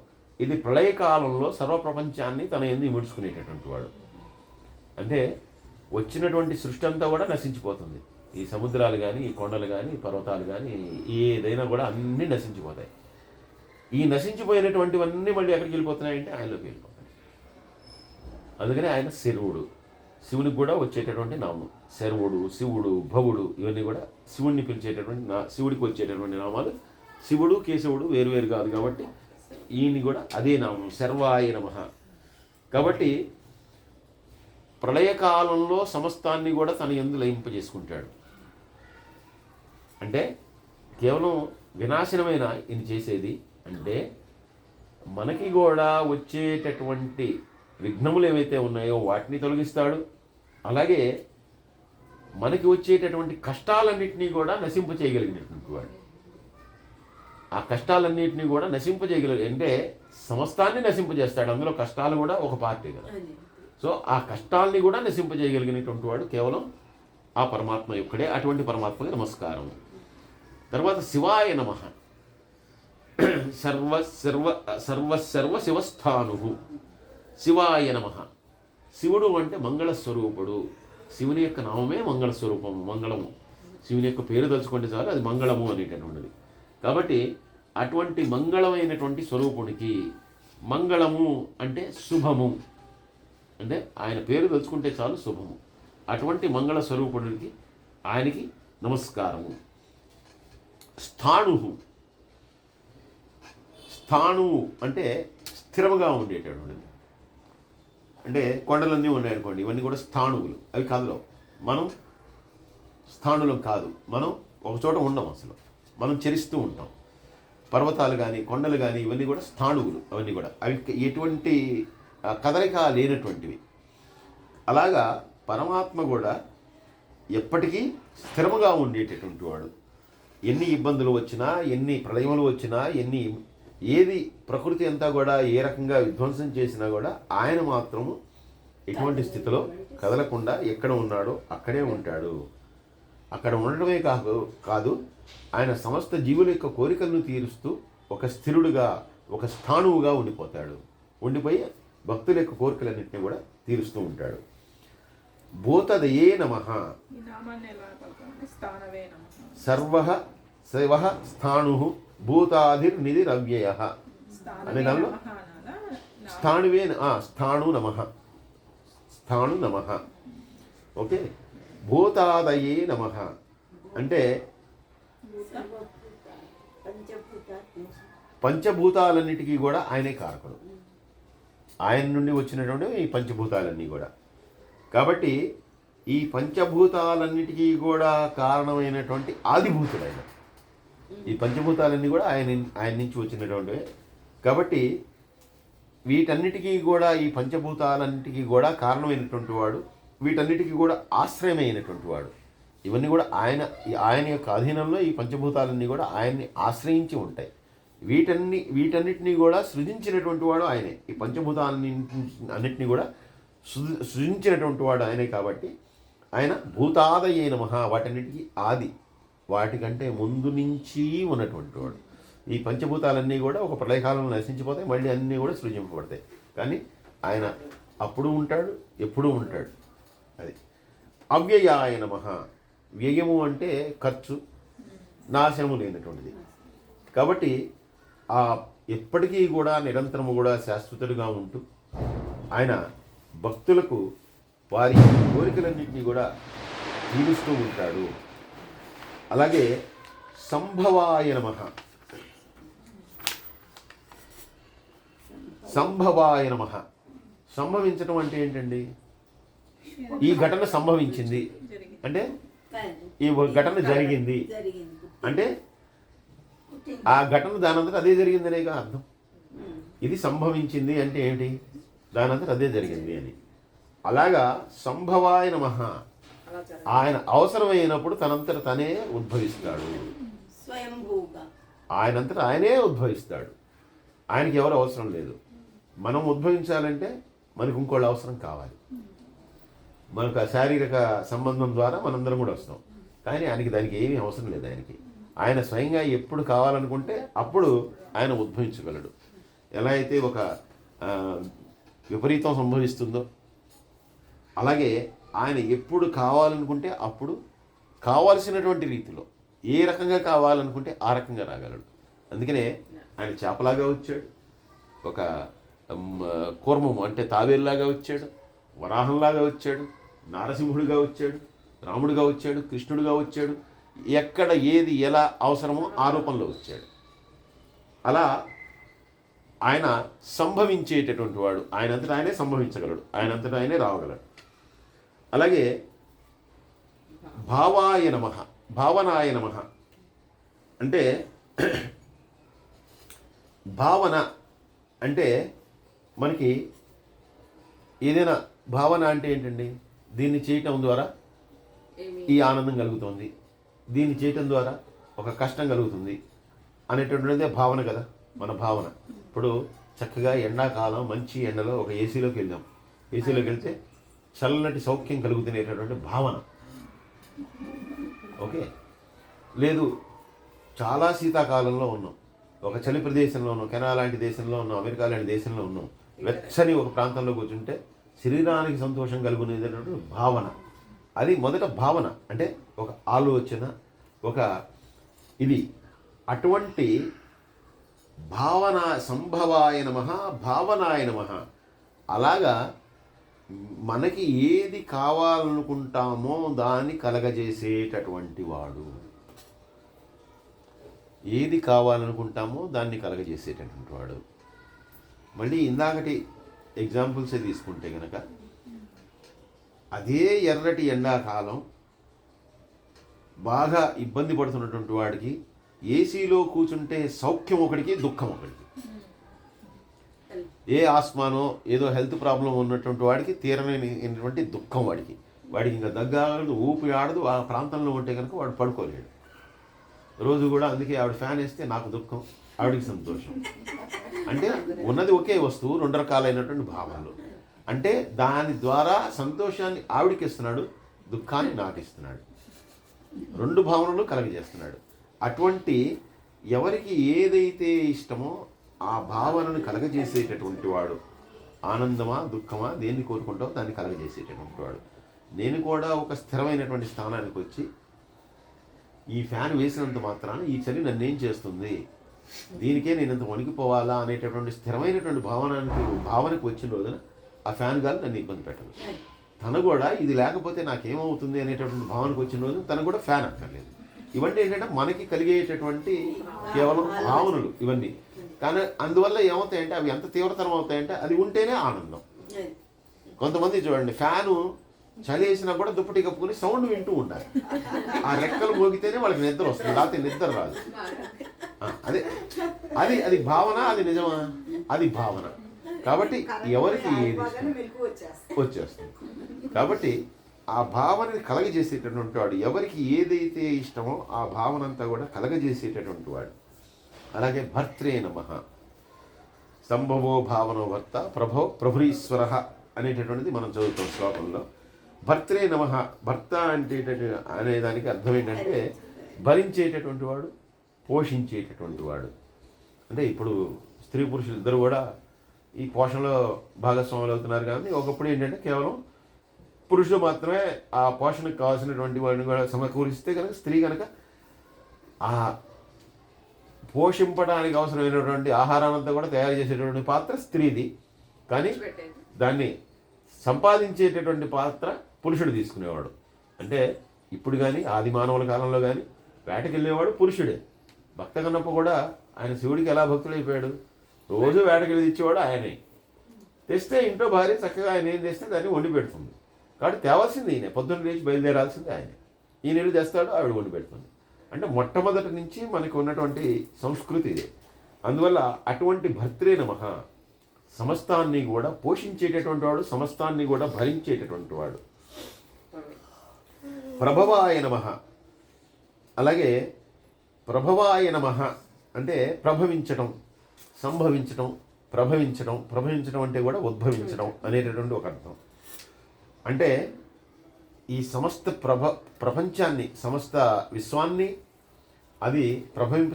ఇది ప్రళయకాలంలో సర్వప్రపంచాన్ని తన యందు ఇముడ్చుకునేటటువంటి వాడు. అంటే వచ్చినటువంటి సృష్టి అంతా కూడా నశించిపోతుంది. ఈ సముద్రాలు కానీ, ఈ కొండలు కానీ, ఈ పర్వతాలు కానీ, ఏదైనా కూడా అన్నీ నశించిపోతాయి. ఈ నశించిపోయినటువంటివన్నీ మళ్ళీ ఎక్కడికి వెళ్ళిపోతున్నాయంటే ఆయనలోకి వెళ్ళిపోతాయి. అందుకని ఆయన శర్వుడు. శివునికి కూడా వచ్చేటటువంటి నామం శర్వుడు, శివుడు, భవుడు, ఇవన్నీ కూడా శివుడిని పిలిచేటటువంటి శివుడికి వచ్చేటటువంటి నామాలు. శివుడు, కేశవుడు వేరువేరు కాదు కాబట్టి ఈయన్ని కూడా అదే నామం, సర్వాయ నమః. కాబట్టి ప్రళయకాలంలో సమస్తాన్ని కూడా తన యందు లయింపజేసుకుంటాడు. అంటే కేవలం వినాశనమైన ఇది చేసేది అంటే, మనకి కూడా వచ్చేటటువంటి విఘ్నములు ఏవైతే ఉన్నాయో వాటిని తొలగిస్తాడు. అలాగే మనకి వచ్చేటటువంటి కష్టాలన్నింటినీ కూడా నశింపచేయగలిగినటువంటి వాడు. ఆ కష్టాలన్నింటినీ కూడా అంటే సమస్తాన్ని నశింపజేస్తాడు. అందులో కష్టాలు కూడా ఒక పార్టీ కదా. సో ఆ కష్టాలని కూడా నశింపజేయగలిగినటువంటి వాడు కేవలం ఆ పరమాత్మ యొక్కడే. అటువంటి పరమాత్మకి నమస్కారం. తర్వాత శివాయ నమః, సర్వ శివస్థాను. శివాయ నమః, శివుడు అంటే మంగళస్వరూపుడు. శివుని యొక్క నామమే మంగళస్వరూపము, మంగళము. శివుని యొక్క పేరు తలుచుకుంటే చాలు అది మంగళము అనేటటువంటిది. కాబట్టి అటువంటి మంగళమైనటువంటి స్వరూపునికి, మంగళము అంటే శుభము, అంటే ఆయన పేరు తలుచుకుంటే చాలు శుభము. అటువంటి మంగళ స్వరూపుడికి ఆయనకి నమస్కారము. స్థాణువు అంటే స్థిరముగా ఉండేటటువంటిది. అంటే కొండలన్నీ ఉన్నాయనుకోండి, ఇవన్నీ కూడా స్థాణువులు. అవి కాదులో మనం స్థాణులం కాదు. మనం ఒకచోట ఉండం, అసలు మనం చరిస్తూ ఉంటాం. పర్వతాలు కానీ, కొండలు కానీ, ఇవన్నీ కూడా స్థాణువులు. అవన్నీ కూడా అవి ఎటువంటి కదలిక లేనటువంటివి. అలాగా పరమాత్మ కూడా ఎప్పటికీ స్థిరముగా ఉండేటటువంటి వాడు. ఎన్ని ఇబ్బందులు వచ్చినా, ఎన్ని ప్రళయములు వచ్చినా, ఏది ప్రకృతి అంతా కూడా ఏ రకంగా విధ్వంసం చేసినా కూడా ఆయన మాత్రము ఎటువంటి స్థితిలో కదలకుండా ఎక్కడ ఉన్నాడో అక్కడే ఉంటాడు. అక్కడ ఉండడమే కాదు ఆయన సమస్త జీవుల యొక్క కోరికలను తీరుస్తూ ఒక స్థిరుడుగా, ఒక స్థాణువుగా ఉండిపోతాడు. ఉండిపోయి భక్తుల యొక్క కోరికలన్నింటినీ కూడా తీరుస్తూ ఉంటాడు. భూతదయే నమః. సర్వ శివ స్థాణు భూతాధిర్నిధిరవ్యయ అనే దానిలో స్థాణువే స్థాణు నమః, స్థాణు నమః. ఓకే, భూతాదయే నమః అంటే పంచభూతాలన్నిటికీ కూడా ఆయనే కారకుడు. ఆయన నుండి వచ్చినటువంటి ఈ పంచభూతాలన్నీ కూడా. కాబట్టి ఈ పంచభూతాలన్నిటికీ కూడా కారణమైనటువంటి ఆదిభూతుడు ఆయన. ఈ పంచభూతాలన్నీ కూడా ఆయన నుంచి వచ్చినటువంటివే. కాబట్టి వీటన్నిటికీ కూడా, ఈ పంచభూతాలన్నిటికీ కూడా కారణమైనటువంటి వాడు, వీటన్నిటికీ కూడా ఆశ్రయమైనటువంటి వాడు. ఇవన్నీ కూడా ఆయన యొక్క అధీనంలో ఈ పంచభూతాలన్నీ కూడా ఆయన్ని ఆశ్రయించి ఉంటాయి. వీటన్నిటినీ కూడా సృజించినటువంటి వాడు ఆయనే. ఈ అన్నిటినీ కూడా సృజించినటువంటి వాడు ఆయనే. కాబట్టి ఆయన భూతాదయే నమః, వాటన్నిటికీ ఆది, వాటికంటే ముందు నుంచి ఉన్నటువంటి వాడు. ఈ పంచభూతాలన్నీ కూడా ఒక ప్రళయకాలంలో నశించిపోతాయి, మళ్ళీ అన్నీ కూడా సృజింపబడతాయి. కానీ ఆయన అప్పుడు ఉంటాడు, ఎప్పుడూ ఉంటాడు. అది అవ్యయాయ నమః. వ్యయము అంటే ఖర్చు, నాశనము లేనటువంటిది. కాబట్టి ఎప్పటికీ కూడా నిరంతరము కూడా శాశ్వతుడిగా ఉంటూ ఆయన భక్తులకు వారి కోరికలన్నింటినీ కూడా తీరుస్తూ ఉంటాడు. అలాగే సంభవాయ నమః. సంభవాయ నమః. సంభవించడం అంటే ఏంటండి? ఈ ఘటన సంభవించింది అంటే ఈ ఘటన జరిగింది అంటే ఆ ఘటన దానంతట అదే జరిగిందనేగా అర్థం. ఇది సంభవించింది అంటే ఏమిటి? దానంతట అదే జరిగింది అని. అలాగా సంభవాయ నమః. ఆయన అవసరమైనప్పుడు తనంతట తనే ఉద్భవిస్తాడు. ఆయనంతట ఆయనే ఉద్భవిస్తాడు. ఆయనకి ఎవరు అవసరం లేదు. మనం ఉద్భవించాలంటే మనకు ఇంకోళ్ళు అవసరం కావాలి. మనకు ఆ శారీరక సంబంధం ద్వారా మనందరం కూడా వస్తాం. కానీ ఆయనకి దానికి ఏమీ అవసరం లేదు. ఆయన స్వయంగా ఎప్పుడు కావాలనుకుంటే అప్పుడు ఆయన ఉద్భవించగలడు. ఎలా అయితే ఒక విపరీతం సంభవిస్తుందో అలాగే ఆయన ఎప్పుడు కావాలనుకుంటే అప్పుడు కావాల్సినటువంటి రీతిలో ఏ రకంగా కావాలనుకుంటే ఆ రకంగా రాగలడు. అందుకనే ఆయన చేపలాగా వచ్చాడు, ఒక కూర్మము అంటే తాబేలులాగా వచ్చాడు, వరాహంలాగా వచ్చాడు, నారసింహుడిగా వచ్చాడు, రాముడిగా వచ్చాడు, కృష్ణుడిగా వచ్చాడు. ఎక్కడ ఏది ఎలా అవసరమో ఆ రూపంలో వచ్చాడు. అలా ఆయన సంభవించేటటువంటి వాడు. ఆయనంతటా ఆయనే సంభవించగలడు, ఆయనంతటా ఆయనే రావగలడు. అలాగే భావాయ నమః, భావనాయ నమః అంటే భావన అంటే మనకి ఏదైనా భావన అంటే ఏంటండి? దీన్ని చేయటం ద్వారా ఈ ఆనందం కలుగుతుంది, దీన్ని చేయటం ద్వారా ఒక కష్టం కలుగుతుంది అనేటటువంటిదే భావన కదా మన భావన. ఇప్పుడు చక్కగా ఎండాకాలం మంచి ఎండలో ఒక ఏసీలోకి వెళ్ళాం. ఏసీలోకి వెళ్తే చల్లటి సౌఖ్యం కలుగుతునేటటువంటి భావన. ఓకే, లేదు చాలా శీతాకాలంలో ఉన్నాం, ఒక చలి ప్రదేశంలో ఉన్నాం, కెనడా లాంటి దేశంలో ఉన్నాం, అమెరికా లాంటి దేశంలో ఉన్నాం, వెచ్చని ఒక ప్రాంతంలో కూర్చుంటే శరీరానికి సంతోషం కలుగునేటటువంటి భావన. అది మొదట భావన అంటే ఒక ఆలోచన, ఒక ఇది. అటువంటి భావన సంభవాయ నమః, భావనాయ నమః. అలాగా మనకి ఏది కావాలనుకుంటామో దాన్ని కలగజేసేటటువంటి వాడు. ఏది కావాలనుకుంటామో దాన్ని కలగజేసేటటువంటి వాడు. మళ్ళీ ఇందాకటి ఎగ్జాంపుల్సే తీసుకుంటే కనుక అదే ఎర్రటి ఎండాకాలం బాగా ఇబ్బంది పడుతున్నటువంటి వాడికి ఏసీలో కూర్చుంటే సౌఖ్యం ఒకటికి, దుఃఖం ఒకటికి. ఏ ఆస్మానో ఏదో హెల్త్ ప్రాబ్లం ఉన్నటువంటి వాడికి తీరలేనటువంటి దుఃఖం వాడికి. వాడికి ఇంకా దగ్గరదు, ఊపి ఆడదు. ఆ ప్రాంతంలో ఉంటే కనుక వాడు పడుకోలేడు రోజు కూడా. అందుకే ఆవిడ ఫ్యాన్ వేస్తే నాకు దుఃఖం, ఆవిడికి సంతోషం. అంటే ఉన్నది ఒకే వస్తువు, రెండు రకాలైనటువంటి భావాలు. అంటే దాని ద్వారా సంతోషాన్ని ఆవిడికి ఇస్తున్నాడు, దుఃఖాన్ని నాకు ఇస్తున్నాడు. రెండు భావనలు కలగజేస్తున్నాడు. అటువంటి ఎవరికి ఏదైతే ఇష్టమో ఆ భావనను కలగజేసేటటువంటి వాడు, ఆనందమా దుఃఖమా దేన్ని కోరుకుంటావో దాన్ని కలగజేసేటటువంటి వాడు. నేను కూడా ఒక స్థిరమైనటువంటి స్థానానికి వచ్చి ఈ ఫ్యాన్ వేసినంత మాత్రాన ఈ చలి నన్నేం చేస్తుంది, దీనికే నేను ఇంత వణికిపోవాలా అనేటటువంటి స్థిరమైనటువంటి భావనకు వచ్చిన రోజున ఆ ఫ్యాన్ గాలి నన్ను ఇబ్బంది పెట్టదు. తను కూడా ఇది లేకపోతే నాకేమవుతుంది అనేటటువంటి భావనకు వచ్చిన రోజు తను కూడా ఫ్యాన్ అక్కర్లేదు. ఇవన్నీ ఏంటంటే మనకి కలిగేటటువంటి కేవలం భావనలు ఇవన్నీ. కానీ అందువల్ల ఏమవుతాయంటే అవి ఎంత తీవ్రతరం అవుతాయంటే అది ఉంటేనే ఆనందం. కొంతమంది చూడండి, ఫ్యాను చలి వేసినా కూడా దుప్పటి కప్పుకొని సౌండ్ వింటూ ఉండాలి. ఆ రెక్కలు మోగితేనే వాళ్ళకి నిద్ర వస్తుంది, లేకపోతే నిద్ర రాదు. అదే అది అది భావన, అది నిజమా? అది భావన. కాబట్టి ఎవరికి ఏది వచ్చేస్తుంది. కాబట్టి ఆ భావనని కలగజేసేటటువంటి వాడు, ఎవరికి ఏదైతే ఇష్టమో ఆ భావన అంతా కూడా కలగజేసేటటువంటి వాడు. అలాగే భర్త్రే నమః, సంభవో భావనో భర్త ప్రభో ప్రభురీశ్వర అనేటటువంటిది మనం చదువుతాం శ్లోకంలో. భర్త్రే నమః, భర్త అంటే అనేదానికి అర్థం ఏంటంటే భరించేటటువంటి వాడు, పోషించేటటువంటి వాడు. అంటే ఇప్పుడు స్త్రీ పురుషులు ఇద్దరు కూడా ఈ పోషణలో భాగస్వాములు అవుతున్నారు. కానీ ఒకప్పుడు ఏంటంటే కేవలం పురుషులు మాత్రమే ఆ పోషణకు కావాల్సినటువంటి వాడిని కూడా సమకూరిస్తే కనుక స్త్రీ కనుక ఆ పోషింపడానికి అవసరమైనటువంటి ఆహారాన్నంతా కూడా తయారు చేసేటటువంటి పాత్ర స్త్రీది. కానీ దాన్ని సంపాదించేటటువంటి పాత్ర పురుషుడు తీసుకునేవాడు. అంటే ఇప్పుడు కానీ ఆది మానవుల కాలంలో కానీ వేటకి వెళ్ళేవాడు పురుషుడే. భక్త కన్నప్ప కూడా ఆయన శివుడికి ఎలా భక్తుడైపోయాడు, రోజు వేటకెళ్ళి తెచ్చేవాడు ఆయనే. తెస్తే ఇంట్లో భార్య చక్కగా ఆయన ఏం చేస్తే దాన్ని వండి పెడుతుంది. కాబట్టి తేవాల్సింది ఈయన, పొద్దున్న లేచి బయలుదేరాల్సింది ఆయనే. ఈయన వెళ్ళి తెస్తాడు, ఆవిడ వండి పెడుతుంది. అంటే మొట్టమొదటి నుంచి మనకు ఉన్నటువంటి సంస్కృతి ఇదే. అందువల్ల అటువంటి భర్త్రే నమః, సమస్తాన్ని కూడా పోషించేటటువంటి వాడు, సమస్తాన్ని కూడా భరించేటటువంటి వాడు. ప్రభవాయ నమః, అలాగే ప్రభవాయ నమః అంటే ప్రభవించటం, సంభవించటం, ప్రభవించడం. ప్రభవించడం అంటే కూడా ఉద్భవించడం అనేటటువంటి ఒక అర్థం. అంటే ఈ సమస్త ప్రపంచాన్ని, సమస్త విశ్వాన్ని అది ప్రభవింప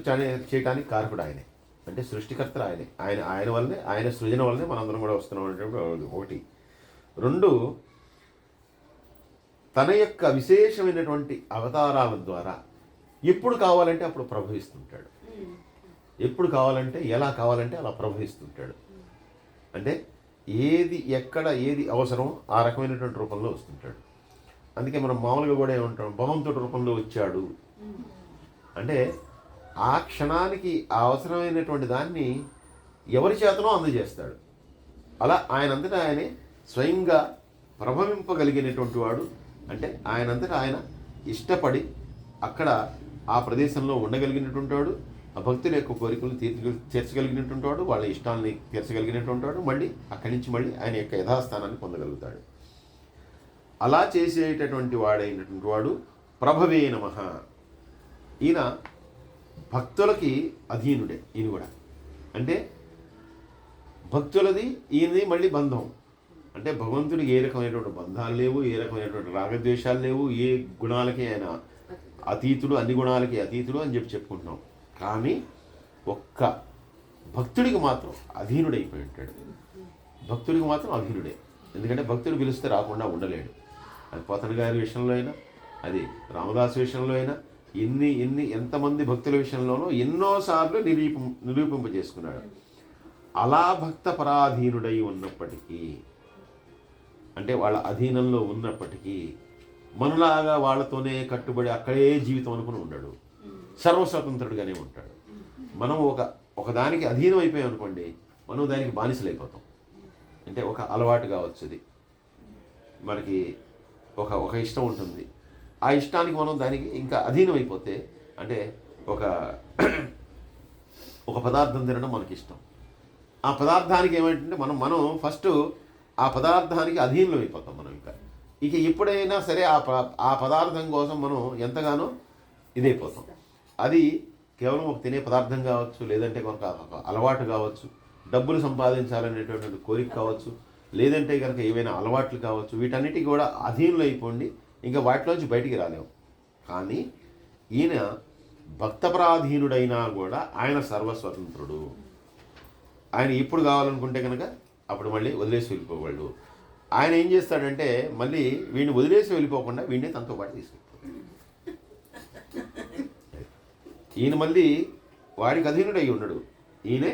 చేయడానికి కారకుడు ఆయనే. అంటే సృష్టికర్త ఆయనే. ఆయన వల్లనే, ఆయన సృజన వల్లనే మనందరం కూడా వస్తున్నాం అనేటువంటి ఒకటి. రెండు, తన యొక్క విశేషమైనటువంటి అవతారాల ద్వారా ఎప్పుడు కావాలంటే అప్పుడు ప్రభవిస్తుంటాడు. ఎప్పుడు కావాలంటే, ఎలా కావాలంటే అలా ప్రభవిస్తుంటాడు. అంటే ఏది ఎక్కడ ఏది అవసరం ఆ రకమైనటువంటి రూపంలో వస్తుంటాడు. అందుకే మనం మామూలుగా కూడా ఏమంటాం, భగవంతుడి రూపంలో వచ్చాడు అంటే ఆ క్షణానికి ఆ అవసరమైనటువంటి దాన్ని ఎవరి చేతనో అందజేస్తాడు. అలా ఆయనంతటా ఆయనే స్వయంగా ప్రభవింపగలిగినటువంటి వాడు. అంటే ఆయనంతటా ఆయన ఇష్టపడి అక్కడ ఆ ప్రదేశంలో ఉండగలిగినటువంటి వాడు, ఆ భక్తుల యొక్క కోరికలు తీర్చగలిగినటువంటి వాడు, వాళ్ళ ఇష్టాలని తీర్చగలిగినటువంటి వాడు. మళ్ళీ అక్కడి నుంచి మళ్ళీ ఆయన యొక్క యథాస్థానాన్ని పొందగలుగుతాడు. అలా చేసేటటువంటి వాడైనటువంటి వాడు ప్రభవే నమః. ఈయన భక్తులకి అధీనుడే. ఈయన కూడా అంటే భక్తులది, ఈయనది మళ్ళీ బంధం. అంటే భగవంతుడికి ఏ రకమైనటువంటి బంధాలు లేవు, ఏ రకమైనటువంటి రాగద్వేషాలు లేవు, ఏ గుణాలకి ఆయన అతీతుడు, అన్ని గుణాలకి అతీతుడు అని చెప్పుకుంటున్నాం. కానీ ఒక్క భక్తుడికి మాత్రం అధీనుడైపోయి ఉంటాడు. భక్తుడికి మాత్రం అధీనుడే. ఎందుకంటే భక్తుడు పిలిస్తే రాకుండా ఉండలేడు. అది పోతన గారి విషయంలో అయినా, అది రామదాసు విషయంలో అయినా, ఎంతమంది భక్తుల విషయంలోనూ ఎన్నోసార్లు నిరూపింపజేసుకున్నాడు. అలా భక్త పరాధీనుడై ఉన్నప్పటికీ, అంటే వాళ్ళ అధీనంలో ఉన్నప్పటికీ మనలాగా వాళ్ళతోనే కట్టుబడి అక్కడే జీవితం అనుకుని ఉండడు. సర్వస్వతంత్రుడిగానే ఉంటాడు. మనం ఒకదానికి అధీనం అయిపోయాం అనుకోండి, మనం దానికి బానిసలైపోతాం. అంటే ఒక అలవాటు కావచ్చు, అది మనకి ఒక ఇష్టం ఉంటుంది. ఆ ఇష్టానికి మనం దానికి ఇంకా అధీనం అయిపోతే, అంటే ఒక పదార్థం తినడం మనకి ఇష్టం. ఆ పదార్థానికి ఏమంటే మనం ఫస్ట్ ఆ పదార్థానికి అధీనం అయిపోతాం. మనం ఇక ఎప్పుడైనా సరే ఆ పదార్థం కోసం మనం ఎంతగానో ఇదైపోతాం. అది కేవలం ఒక తినే పదార్థం కావచ్చు, లేదంటే ఒక అలవాటు కావచ్చు, డబ్బులు సంపాదించాలనేటటువంటి కోరిక కావచ్చు, లేదంటే కనుక ఏవైనా అలవాట్లు కావచ్చు. వీటన్నిటికీ కూడా అధీనులు అయిపోండి, ఇంకా వాటిలోంచి బయటికి రాలేము. కానీ ఈయన భక్తపరాధీనుడైనా కూడా ఆయన సర్వస్వతంత్రుడు. ఆయన ఎప్పుడు కావాలనుకుంటే కనుక అప్పుడు మళ్ళీ వదిలేసి వెళ్ళిపోవాళ్ళు. ఆయన ఏం చేస్తాడంటే మళ్ళీ వీడిని వదిలేసి వెళ్ళిపోకుండా వీడిని తనతో పాటు తీసుకెళ్ళిపోతాడు. ఈయన మళ్ళీ వాడికి అధీనుడై ఉండడు, ఈయనే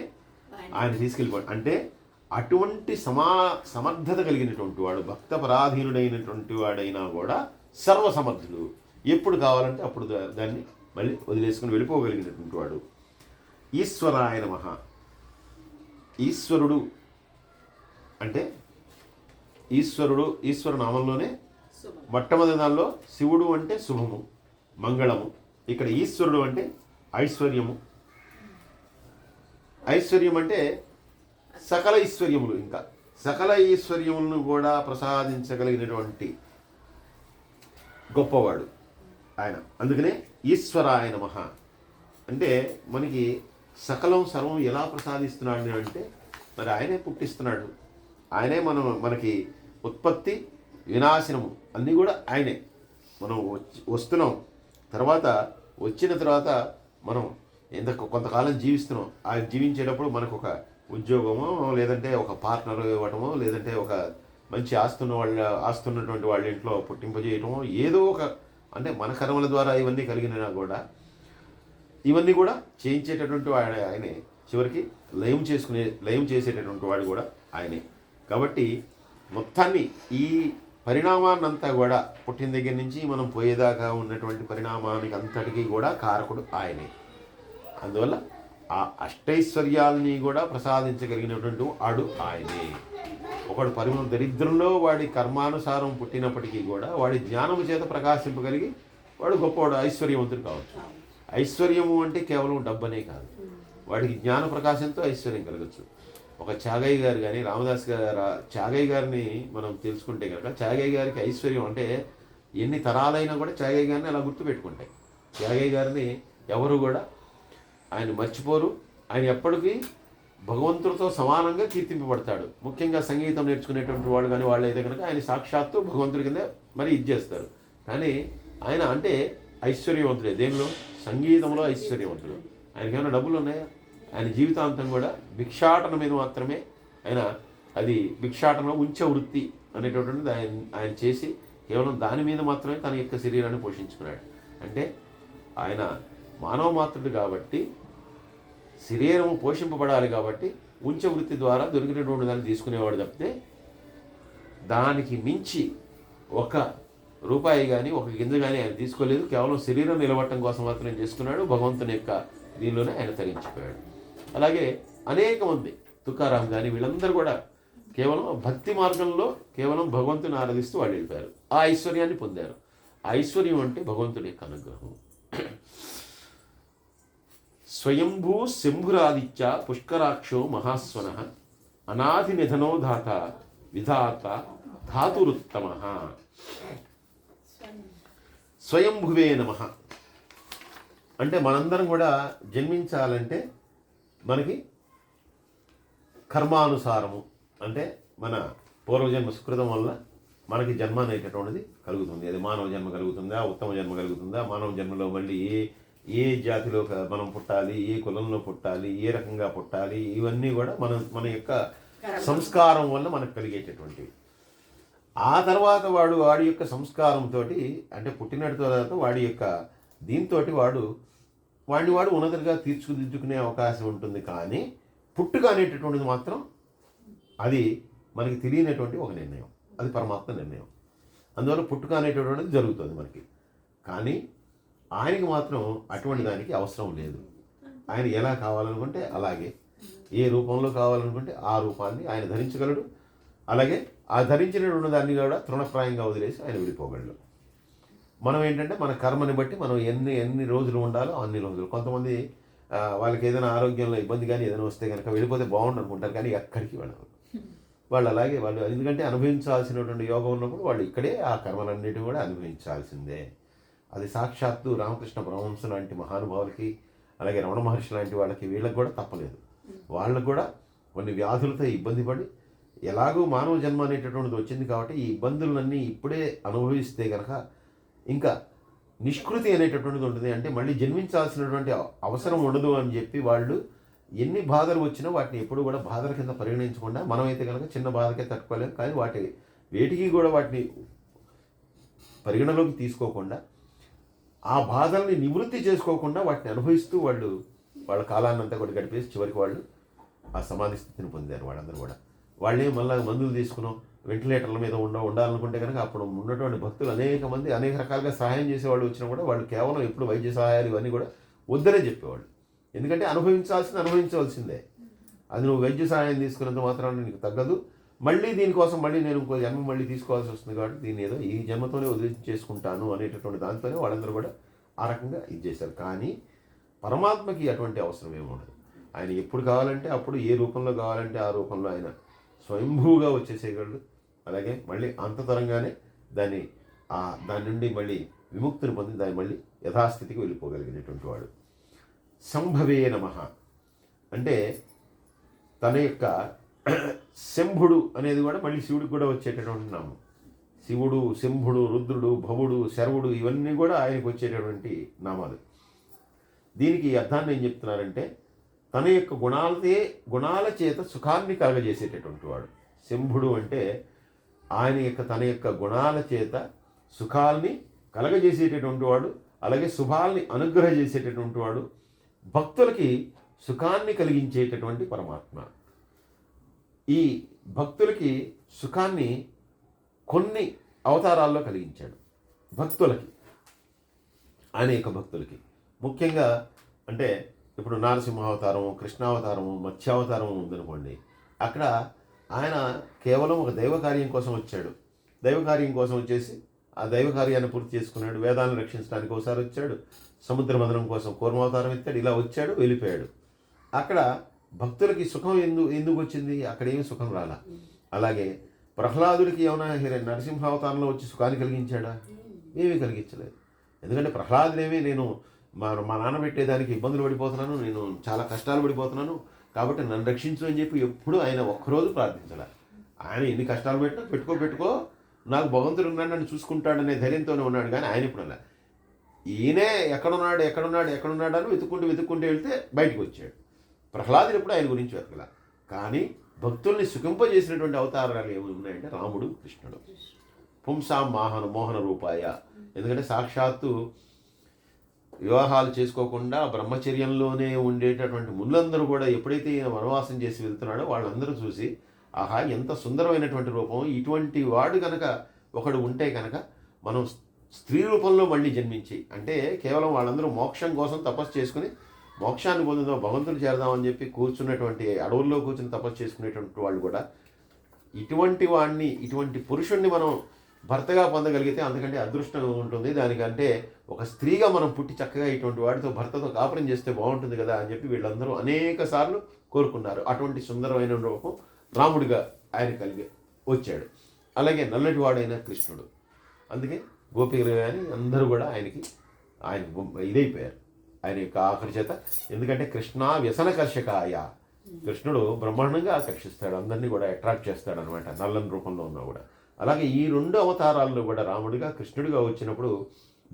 ఆయన తీసుకెళ్ళిపోడు. అంటే అటువంటి సమర్థత కలిగినటువంటి వాడు, భక్త పరాధీనుడైనటువంటి వాడైనా కూడా సర్వసమర్థుడు. ఎప్పుడు కావాలంటే అప్పుడు దాన్ని మళ్ళీ వదిలేసుకుని వెళ్ళిపోగలిగినటువంటి వాడు. ఈశ్వరాయ నమః. ఈశ్వరుడు అంటే ఈశ్వర నామంలోనే మొట్టమొదటి దానిలో శివుడు అంటే శుభము, మంగళము. ఇక్కడ ఈశ్వరుడు అంటే ఐశ్వర్యము. ఐశ్వర్యం అంటే సకల ఐశ్వర్యములు, ఇంకా సకల ఐశ్వర్యములను కూడా ప్రసాదించగలిగినటువంటి గొప్పవాడు ఆయన. అందుకనే ఈశ్వరాయ నమః. అంటే మనకి సకలం సర్వం ఎలా ప్రసాదిస్తున్నాడు అంటే మరి ఆయనే పుట్టిస్తున్నాడు, ఆయనే మనకి ఉత్పత్తి వినాశనము అన్నీ కూడా ఆయనే. మనం వస్తున్నాం, తర్వాత వచ్చిన తర్వాత మనం కొంతకాలం జీవిస్తున్నాం. ఆ జీవించేటప్పుడు మనకు ఒక ఉద్యోగమో లేదంటే ఒక పార్ట్నర్ ఇవ్వటమో లేదంటే ఒక మంచి ఆస్తున్నటువంటి వాళ్ళ ఇంట్లో పుట్టింపజేయటమో ఏదో ఒక, అంటే మన కర్మల ద్వారా ఇవన్నీ కలిగినా కూడా ఇవన్నీ కూడా చేయించేటటువంటి వాడు ఆయనే. చివరికి లయం చేసేటటువంటి వాడు కూడా ఆయనే. కాబట్టి మొత్తాన్ని ఈ పరిణామాన్నంతా కూడా పుట్టిన దగ్గర నుంచి మనం పోయేదాకా ఉన్నటువంటి పరిణామానికి అంతటికీ కూడా కారకుడు ఆయనే. అందువల్ల ఆ అష్టైశ్వర్యాలని కూడా ప్రసాదించగలిగినటువంటి వాడు ఆయనే. ఒకడు దరిద్రంలో వాడి కర్మానుసారం పుట్టినప్పటికీ కూడా వాడి జ్ఞానము చేత ప్రకాశింపగలిగి వాడు గొప్పవాడు, ఐశ్వర్యవంతుడు కావచ్చు. ఐశ్వర్యము అంటే కేవలం డబ్బనే కాదు, వాడికి జ్ఞాన ప్రకాశంతో ఐశ్వర్యం కలగచ్చు. ఒక చాగయ్య గారు కానీ రామదాస్ గారు, చాగయ్య గారిని మనం తెలుసుకుంటే కనుక చాగయ్య గారికి ఐశ్వర్యం అంటే ఎన్ని తరాలైనా కూడా చాగయ్య గారిని అలా గుర్తుపెట్టుకుంటాయి. చాగయ్య గారిని ఎవరు కూడా ఆయన మర్చిపోరు. ఆయన ఎప్పటికీ భగవంతుడితో సమానంగా కీర్తింపబడతాడు. ముఖ్యంగా సంగీతం నేర్చుకునేటువంటి వాళ్ళు కానీ వాళ్ళు అయితే కనుక ఆయన సాక్షాత్తు భగవంతుడి కింద మరి ఇచ్చేస్తారు. కానీ ఆయన అంటే ఐశ్వర్యవంతుడే. దేనిలో? సంగీతంలో ఐశ్వర్యవంతుడు. ఆయనకి ఏమైనా డబ్బులు ఉన్నాయా? ఆయన జీవితాంతం కూడా భిక్షాటన మీద మాత్రమే ఆయన, అది భిక్షాటన ఉంచే వృత్తి అనేటటువంటిది ఆయన చేసి కేవలం దాని మీద మాత్రమే తన యొక్క శరీరాన్ని పోషించుకున్నాడు. అంటే ఆయన మానవ మాత్రుడు కాబట్టి శరీరము పోషింపబడాలి కాబట్టి ఉంచ వృత్తి ద్వారా దొరికినటువంటి దాన్ని తీసుకునేవాడు తప్పితే దానికి మించి ఒక రూపాయి కానీ ఒక గింజ కానీ ఆయన తీసుకోలేదు. కేవలం శరీరం నిలబడటం కోసం మాత్రం చేసుకున్నాడు. భగవంతుని యొక్క దీనిలోనే ఆయన తరించిపోయాడు. అలాగే అనేక మంది తుకారాం కానీ వీళ్ళందరూ కూడా కేవలం భక్తి మార్గంలో కేవలం భగవంతుని ఆరాధిస్తూ వాళ్ళు వెళ్ళిపోయారు, ఆ ఐశ్వర్యాన్ని పొందారు. ఐశ్వర్యం అంటే భగవంతుడి యొక్క అనుగ్రహం. స్వయంభూ శంభురాదిత్య పుష్కరాక్షో మహాస్వన అనాది నిధనోధాత విధాత ధాతురుత్తమ. స్వయంభువే నమః. అంటే మనందరం కూడా జన్మించాలంటే మనకి కర్మానుసారము, అంటే మన పూర్వజన్మ సుకృతం వల్ల మనకి జన్మ అనేటటువంటిది కలుగుతుంది. అది మానవ జన్మ కలుగుతుందా, ఉత్తమ జన్మ కలుగుతుందా, మానవ జన్మలో మళ్ళీ ఏ జాతిలో మనం పుట్టాలి, ఏ కులంలో పుట్టాలి, ఏ రకంగా పుట్టాలి, ఇవన్నీ కూడా మన యొక్క సంస్కారం వల్ల మనకు కలిగేటటువంటివి. ఆ తర్వాత వాడి యొక్క సంస్కారంతో, అంటే పుట్టిన తర్వాత వాడి యొక్క దీంతో వాడు ఉన్నతగా తీర్చిదిద్దుకునే అవకాశం ఉంటుంది. కానీ పుట్టుక అనేటటువంటిది మాత్రం అది మనకి తెలియనటువంటి ఒక నిర్ణయం, అది పరమాత్మ నిర్ణయం. అందువల్ల పుట్టుక అనేటటువంటిది జరుగుతుంది మనకి. కానీ ఆయనకి మాత్రం అటువంటి దానికి అవసరం లేదు. ఆయన ఎలా కావాలనుకుంటే అలాగే, ఏ రూపంలో కావాలనుకుంటే ఆ రూపాన్ని ఆయన ధరించగలడు. అలాగే ఆ ధరించినటువంటి దాన్ని కూడా తృణప్రాయంగా వదిలేసి ఆయన విడిపోగలడు. మనం ఏంటంటే మన కర్మని బట్టి మనం ఎన్ని రోజులు ఉండాలో అన్ని రోజులు. కొంతమంది వాళ్ళకి ఏదైనా ఆరోగ్యంలో ఇబ్బంది కానీ ఏదైనా వస్తే కనుక వెళ్ళిపోతే బాగుండు అనుకుంటారు, కానీ ఎక్కడికి వెళ్ళరు వాళ్ళు. అలాగే వాళ్ళు ఎందుకంటే అనుభవించాల్సినటువంటి యోగం ఉన్నప్పుడు వాళ్ళు ఇక్కడే ఆ కర్మలన్నిటిని కూడా అనుభవించాల్సిందే. అది సాక్షాత్తు రామకృష్ణ పరమహంస లాంటి మహానుభావులకి, అలాగే రమణ మహర్షి లాంటి వాళ్ళకి, వీళ్ళకి కూడా తప్పలేదు. వాళ్ళకు కూడా కొన్ని వ్యాధులతో ఇబ్బంది పడి ఎలాగో మానవ జన్మ అనేటటువంటిది వచ్చింది కాబట్టి ఈ ఇబ్బందులన్నీ ఇప్పుడే అనుభవిస్తే కనుక ఇంకా నిష్కృతి అనేటటువంటిది ఉంటుంది. అంటే మళ్ళీ జన్మించాల్సినటువంటి అవసరం ఉండదు అని చెప్పి వాళ్ళు ఎన్ని బాధలు వచ్చినా వాటిని ఎప్పుడు కూడా బాధల కింద పరిగణించకుండా, మనమైతే కనుక చిన్న బాధకే తట్టుకోలేము, కానీ వేటికి కూడా వాటిని పరిగణలోకి తీసుకోకుండా, ఆ బాధల్ని నివృత్తి చేసుకోకుండా వాటిని అనుభవిస్తూ వాళ్ళ కాలాన్నంతా కూడా గడిపేసి చివరికి వాళ్ళు ఆ సమాధి స్థితిని పొందారు. వాళ్ళందరూ కూడా వాళ్ళే మళ్ళీ మందులు తీసుకున్నాం, వెంటిలేటర్ల మీద ఉండాలనుకుంటే కనుక అప్పుడు ఉన్నటువంటి భక్తులు అనేక మంది అనేక రకాలుగా సహాయం చేసేవాళ్ళు వచ్చినా కూడా వాళ్ళు కేవలం ఎప్పుడు వైద్య సహాయాలు ఇవన్నీ కూడా వద్దనే చెప్పేవాళ్ళు. ఎందుకంటే అనుభవించవలసిందే. అది నువ్వు వైద్య సహాయం తీసుకున్నంత మాత్రాన నీకు తగ్గదు, మళ్ళీ దీనికోసం నేను ఇంకో జన్మ మళ్ళీ తీసుకోవాల్సి వస్తుంది, కాబట్టి దీన్ని ఏదో ఈ జన్మతోనే వదిలించేసుకుంటాను అనేటటువంటి దాంతోనే వాళ్ళందరూ కూడా ఆ రకంగా ఇది చేశారు. కానీ పరమాత్మకి అటువంటి అవసరం ఏమి ఉండదు. ఆయన ఎప్పుడు కావాలంటే అప్పుడు, ఏ రూపంలో కావాలంటే ఆ రూపంలో ఆయన స్వయంభూగా వచ్చేసేయగలడు. అలాగే మళ్ళీ అంతతరంగానే దాని నుండి మళ్ళీ విముక్తిని పొంది దాన్ని మళ్ళీ యథాస్థితికి వెళ్ళిపోగలిగినటువంటి వాడు. సంభవే నమః అంటే తన యొక్క శంభుడు అనేది కూడా మళ్ళీ శివుడికి కూడా వచ్చేటటువంటి నామం. శివుడు, శంభుడు, రుద్రుడు, భవుడు, శర్వుడు ఇవన్నీ కూడా ఆయనకు వచ్చేటటువంటి నామాలు. దీనికి అర్థాన్ని ఏం చెప్తున్నారంటే తన యొక్క గుణాల చేత సుఖాన్ని కలగజేసేటటువంటి వాడు. శంభుడు అంటే తన యొక్క గుణాల చేత సుఖాల్ని కలగజేసేటటువంటి వాడు, అలాగే శుభాల్ని అనుగ్రహజేసేటటువంటి వాడు, భక్తులకి సుఖాన్ని కలిగించేటటువంటి పరమాత్మ. ఈ భక్తులకి సుఖాన్ని కొన్ని అవతారాల్లో కలిగించాడు. భక్తులకి, అనేక భక్తులకి, ముఖ్యంగా అంటే ఇప్పుడు నరసింహావతారం, కృష్ణావతారం, మత్స్యావతారం ఉందనుకోండి. అక్కడ ఆయన కేవలం ఒక దైవకార్యం కోసం వచ్చాడు. దైవకార్యం కోసం వచ్చేసి ఆ దైవకార్యాన్ని పూర్తి చేసుకున్నాడు. వేదాలను రక్షించడానికి ఒకసారి వచ్చాడు, సముద్ర మదనం కోసం కూర్మావతారం ఎత్తాడు, ఇలా వచ్చాడు, వెళ్ళిపోయాడు. అక్కడ భక్తులకి సుఖం ఎందుకు వచ్చింది? అక్కడ ఏమి సుఖం రాలా. అలాగే ప్రహ్లాదుడికి ఏమైనా నరసింహావతారంలో వచ్చి సుఖాన్ని కలిగించాడా? ఏమీ కలిగించలేదు. ఎందుకంటే ప్రహ్లాదుడేమి నేను మా నాన్న పెట్టేదానికి ఇబ్బందులు పడిపోతున్నాను, నేను చాలా కష్టాలు పడిపోతున్నాను, కాబట్టి నన్ను రక్షించు అని చెప్పి ఎప్పుడు ఆయన ఒక్కరోజు ప్రార్థించాల. ఆయన ఎన్ని కష్టాలు పెట్టినా పెట్టుకో నాకు భగవంతుడు ఉన్నాడు, నన్ను చూసుకుంటాడనే ధైర్యంతోనే ఉన్నాడు. కానీ ఆయన ఇప్పుడు అలా ఈయనే ఎక్కడున్నాడు అని వెతుక్కుంటూ వెళ్తే బయటకు వచ్చాడు. ప్రహ్లాదుడు ఎప్పుడు ఆయన గురించి వెతకల. కానీ భక్తుల్ని సుఖింపజేసినటువంటి అవతారాలు ఏమి ఉన్నాయంటే రాముడు, కృష్ణుడు. పుంసాం మోహన రూపాయ. ఎందుకంటే సాక్షాత్తు వివాహాలు చేసుకోకుండా బ్రహ్మచర్యంలోనే ఉండేటటువంటి మునులందరూ కూడా ఎప్పుడైతే ఈయన వనవాసం చేసి వెళ్తున్నాడో వాళ్ళందరూ చూసి ఆహా ఎంత సుందరమైనటువంటి రూపం, ఇటువంటి వాడు కనుక ఒకడు ఉంటే కనుక మనం స్త్రీ రూపంలో మళ్ళీ జన్మించి, అంటే కేవలం వాళ్ళందరూ మోక్షం కోసం తపస్సు చేసుకుని మోక్షాన్ని పొందుదాం, భగవంతుడు చేరదామని చెప్పి కూర్చున్నటువంటి అడవుల్లో కూర్చుని తపస్సు చేసుకునేటువంటి వాళ్ళు కూడా ఇటువంటి పురుషుణ్ణి మనం భర్తగా పొందగలిగితే అంతకంటే అదృష్టం ఉంటుంది. దానికంటే ఒక స్త్రీగా మనం పుట్టి చక్కగా ఇటువంటి వాడితో భర్తతో కాపురం చేస్తే బాగుంటుంది కదా అని చెప్పి వీళ్ళందరూ అనేక సార్లు కోరుకున్నారు. అటువంటి సుందరమైన రూపం రాముడిగా ఆయన కలిగి వచ్చాడు. అలాగే నల్లటి వాడైన కృష్ణుడు. అందుకే గోపికలు కానీ అందరూ కూడా ఆయన ఇదైపోయారు ఆయన యొక్క ఆఖరి చేత. ఎందుకంటే కృష్ణ వ్యసనకర్షకాయ, కృష్ణుడు బ్రహ్మాండంగా ఆకర్షిస్తాడు, అందరినీ కూడా అట్రాక్ట్ చేస్తాడు అనమాట, నల్లని రూపంలో ఉన్నా కూడా. అలాగే ఈ రెండు అవతారాల్లో కూడా రాముడిగా, కృష్ణుడిగా వచ్చినప్పుడు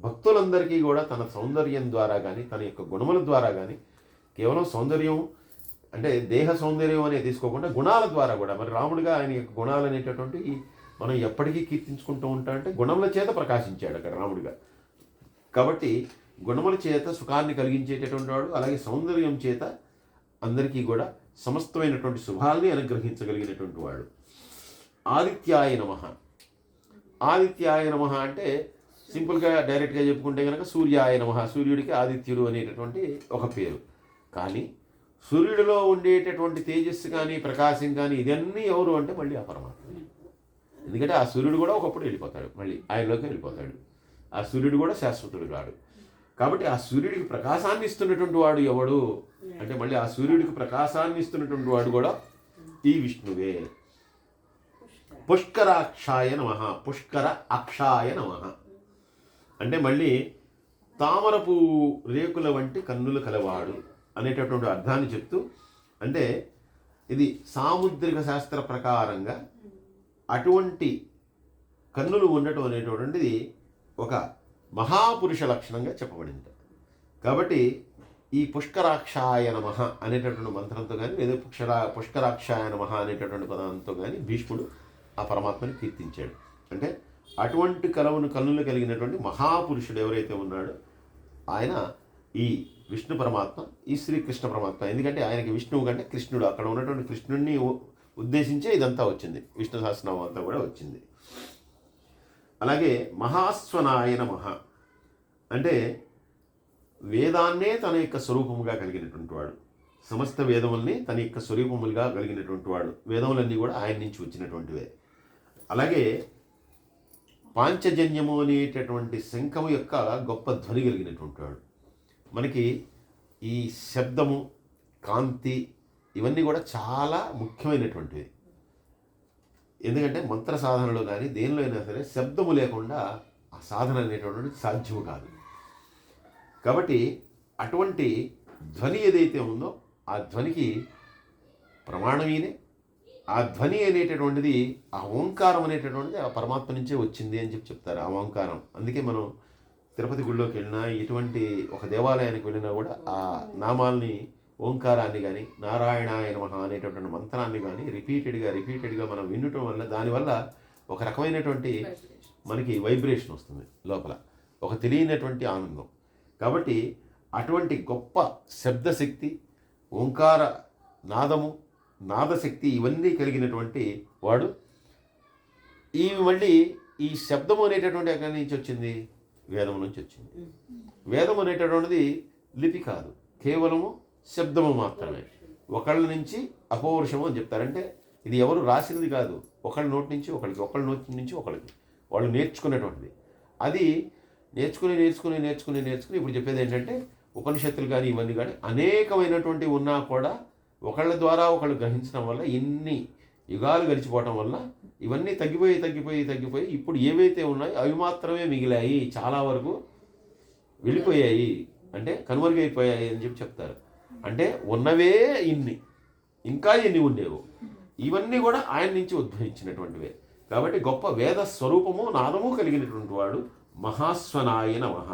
భక్తులందరికీ కూడా తన సౌందర్యం ద్వారా కానీ, తన యొక్క గుణముల ద్వారా కానీ, కేవలం సౌందర్యం అంటే దేహ సౌందర్యం అనేది తీసుకోకుండా గుణాల ద్వారా కూడా, మరి రాముడిగా ఆయన యొక్క గుణాలు అనేటటువంటి మనం ఎప్పటికీ కీర్తించుకుంటూ ఉంటామంటే గుణముల చేత ప్రకాశించాడు అక్కడ రాముడిగా. కాబట్టి గుణముల చేత సుఖాన్ని కలిగించేటటువంటి వాడు, అలాగే సౌందర్యం చేత అందరికీ కూడా సమస్తమైనటువంటి శుభాల్ని అనుగ్రహించగలిగినటువంటి వాడు. ఆదిత్యాయ నమః. ఆదిత్యాయ నమః అంటే సింపుల్గా డైరెక్ట్గా చెప్పుకుంటే కనుక సూర్యాయ నమః. సూర్యుడికి ఆదిత్యుడు అనేటటువంటి ఒక పేరు. కానీ సూర్యుడిలో ఉండేటటువంటి తేజస్సు కానీ, ప్రకాశం కానీ ఇదన్నీ ఎవరు అంటే మళ్ళీ ఆ పరమాత్మ. ఎందుకంటే ఆ సూర్యుడు కూడా ఒకప్పుడు వెళ్ళిపోతాడు, మళ్ళీ ఆయనలోకి వెళ్ళిపోతాడు. ఆ సూర్యుడు కూడా శాశ్వతుడు కాడు. కాబట్టి ఆ సూర్యుడికి ప్రకాశాన్ని ఇస్తున్నటువంటి వాడు ఎవడు అంటే మళ్ళీ ఆ సూర్యుడికి ప్రకాశాన్ని ఇస్తున్నటువంటి వాడు కూడా ఈ విష్ణువే. పుష్కరాక్షాయ నమః. పుష్కర అక్షాయ నమః అంటే మళ్ళీ తామరపు రేకుల వంటి కన్నులు కలవాడు అనేటటువంటి అర్థాన్ని చెప్తూ, అంటే ఇది సాముద్రిక శాస్త్ర ప్రకారంగా అటువంటి కన్నులు ఉండటం అనేటటువంటిది ఒక మహాపురుష లక్షణంగా చెప్పబడింది. కాబట్టి ఈ పుష్కరాక్షాయ నమః అనేటటువంటి మంత్రంతో కానీ లేదా పుష్కరాక్షాయ నమః అనేటటువంటి పదంతో కానీ భీష్ముడు ఆ పరమాత్మని కీర్తించాడు. అంటే అటువంటి కన్నులు కలిగినటువంటి మహాపురుషుడు ఎవరైతే ఉన్నాడో ఆయన ఈ విష్ణు పరమాత్మ, ఈ శ్రీకృష్ణ పరమాత్మ. ఎందుకంటే ఆయనకి విష్ణువు కంటే కృష్ణుడు, అక్కడ ఉన్నటువంటి కృష్ణుడిని ఉద్దేశించే ఇదంతా వచ్చింది, విష్ణు సహస్రనామం అంతా కూడా వచ్చింది. అలాగే మహాస్వనాయ నమః అంటే వేదాన్నే తన యొక్క స్వరూపముగా కలిగినటువంటి వాడు, సమస్త వేదముల్ని తన యొక్క స్వరూపములుగా కలిగినటువంటి వాడు. వేదములన్నీ కూడా ఆయన నుంచి వచ్చినటువంటివే. అలాగే పాంచజన్యము అనేటటువంటి శంఖము యొక్క గొప్ప ధ్వని కలిగినటువంటి వాడు. మనకి ఈ శబ్దము, కాంతి ఇవన్నీ కూడా చాలా ముఖ్యమైనటువంటివి. ఎందుకంటే మంత్ర సాధనలో కానీ దేనిలో అయినా సరే శబ్దము లేకుండా ఆ సాధన అనేటటువంటిది సాధ్యము కాదు. కాబట్టి అటువంటి ధ్వని ఏదైతే ఉందో ఆ ధ్వనికి ప్రమాణం ఈయనే. ఆ ధ్వని అనేటటువంటిది, ఆ ఓంకారం అనేటటువంటిది ఆ పరమాత్మ నుంచే వచ్చింది అని చెప్తారు. ఆ ఓంకారం. అందుకే మనం తిరుపతి గుడిలోకి వెళ్ళినా, ఎటువంటి ఒక దేవాలయానికి వెళ్ళినా కూడా ఆ నామాల్ని, ఓంకారాన్ని కానీ నారాయణాయ నమః అనేటటువంటి మంత్రాన్ని కానీ రిపీటెడ్గా మనం వినటం వల్ల దానివల్ల ఒక రకమైనటువంటి మనకి వైబ్రేషన్ వస్తుంది లోపల, ఒక తెలియనటువంటి ఆనందం. కాబట్టి అటువంటి గొప్ప శబ్దశక్తి, ఓంకార నాదము, నాదశక్తి ఇవన్నీ కలిగినటువంటి వాడు. మళ్ళీ ఈ శబ్దము అనేటటువంటి ఎక్కడి నుంచి వచ్చింది? వేదము నుంచి వచ్చింది. వేదం అనేటటువంటిది లిపి కాదు, కేవలము శబ్దము మాత్రమే. ఒకళ్ళ నుంచి అపౌరుషము అని చెప్తారంటే ఇది ఎవరు రాసినది కాదు, ఒకళ్ళ నోటి నుంచి ఒకళ్ళకి, ఒకళ్ళ నోటి నుంచి ఒకళ్ళకి వాళ్ళు నేర్చుకునేటువంటిది. అది నేర్చుకుని ఇప్పుడు చెప్పేది ఏంటంటే ఉపనిషత్తులు కానీ ఇవన్నీ కానీ అనేకమైనటువంటి ఉన్నా కూడా ఒకళ్ళ ద్వారా ఒకళ్ళు గ్రహించడం వల్ల ఇన్ని యుగాలు గడిచిపోవటం వల్ల ఇవన్నీ తగ్గిపోయి ఇప్పుడు ఏవైతే ఉన్నాయో అవి మాత్రమే మిగిలాయి, చాలా వరకు వెళ్ళిపోయాయి, అంటే కనుమరుగైపోయాయి అని చెప్తారు. అంటే ఉన్నవే ఇన్ని, ఇంకా ఎన్ని ఉండేవో, ఇవన్నీ కూడా ఆయన నుంచి ఉద్భవించినటువంటివే. కాబట్టి గొప్ప వేద స్వరూపము, నాదము కలిగినటువంటి వాడు మహాస్వనాయ నమః.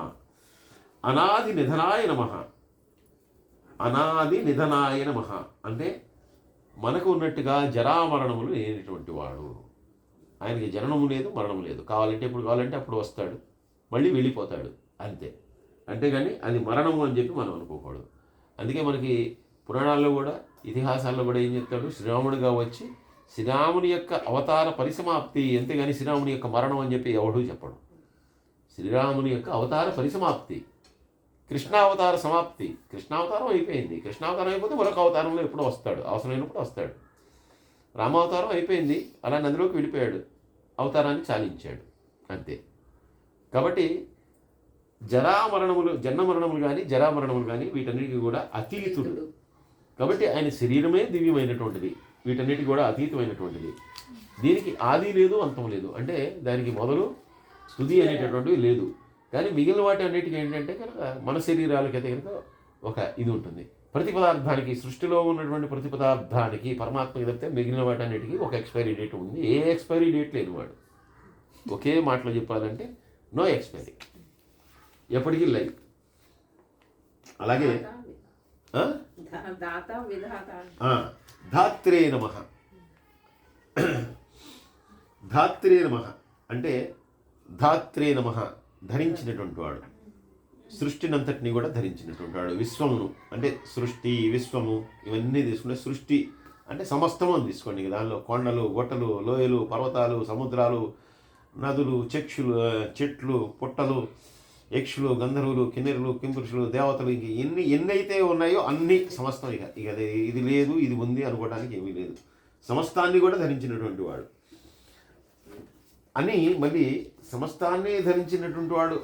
అనాది నిధనాయ నమః. అనాది నిధనాయ నమః అంటే మనకు ఉన్నట్టుగా జరామరణములు లేనటువంటి వాడు. ఆయనకి జననము లేదు, మరణము లేదు. కావాలంటే ఎప్పుడు కావాలంటే అప్పుడు వస్తాడు, మళ్ళీ వెళ్ళిపోతాడు, అంతే. అంతేగాని అది మరణము అని చెప్పి మనం అనుకోకూడదు. అందుకే మనకి పురాణాల్లో కూడా, ఇతిహాసాల్లో కూడా ఏం చెప్తాడు? శ్రీరాముడిగా వచ్చి శ్రీరాముని యొక్క అవతార పరిసమాప్తి, అంతేగాని శ్రీరాముని యొక్క మరణం అని చెప్పి ఎవడూ చెప్పడు. శ్రీరాముని యొక్క అవతార పరిసమాప్తి, కృష్ణావతార సమాప్తి. కృష్ణావతారం అయిపోయింది, కృష్ణావతారం అయిపోతే మరొక అవతారంలో ఎప్పుడో వస్తాడు, అవసరమైనప్పుడు వస్తాడు. రామావతారం అయిపోయింది, అలా నదిలోకి వెళ్ళిపోయాడు, అవతారాన్ని చాలించాడు, అంతే. కాబట్టి జన్మమరణములు కానీ జరామరణములు కానీ వీటన్నిటికీ కూడా అతీతుడు. కాబట్టి ఆయన శరీరమే దివ్యమైనటువంటిది, వీటన్నిటికీ కూడా అతీతమైనటువంటిది. దీనికి ఆది లేదు, అంతం లేదు. అంటే దానికి మొదలు తుది అనేటటువంటివి లేదు. కానీ మిగిలిన వాటి అన్నిటికీ ఏంటంటే కనుక మన శరీరాలకైతే కనుక ఒక ఇది ఉంటుంది. ప్రతి పదార్థానికి, సృష్టిలో ఉన్నటువంటి ప్రతి పదార్థానికి, పరమాత్మకి తప్పితే మిగిలిన వాటి అన్నిటికీ ఒక ఎక్స్పైరీ డేట్ ఉంది. ఏ ఎక్స్పైరీ డేట్ లేని వాడు. ఒకే మాటలో చెప్పాలంటే నో ఎక్స్పైరీ, ఎప్పటికీ లైఫ్. అలాగే ధాత్రే నమః. ధాత్రే నమః అంటే ధాత్రే నమః ధరించినటువంటి వాడు, సృష్టినంతటిని కూడా ధరించినటువంటి వాడు. విశ్వమును అంటే సృష్టి, విశ్వము ఇవన్నీ తీసుకుంటే, సృష్టి అంటే సమస్తము అని తీసుకోండి. దానిలో కొండలు, గుట్టలు, లోయలు, పర్వతాలు, సముద్రాలు, నదులు, చెట్లు, పుట్టలు, యక్షులు, గంధర్వులు, కిన్నెరులు, కింపురుషులు, దేవతలు, ఇంక ఎన్నైతే ఉన్నాయో అన్ని సమస్తం. ఇక ఇది లేదు, ఇది ఉంది అనుకోవడానికి ఏమీ లేదు. సమస్తాన్ని కూడా ధరించినటువంటి వాడు అని. మళ్ళీ సమస్తాన్ని ధరించినటువంటి వాడు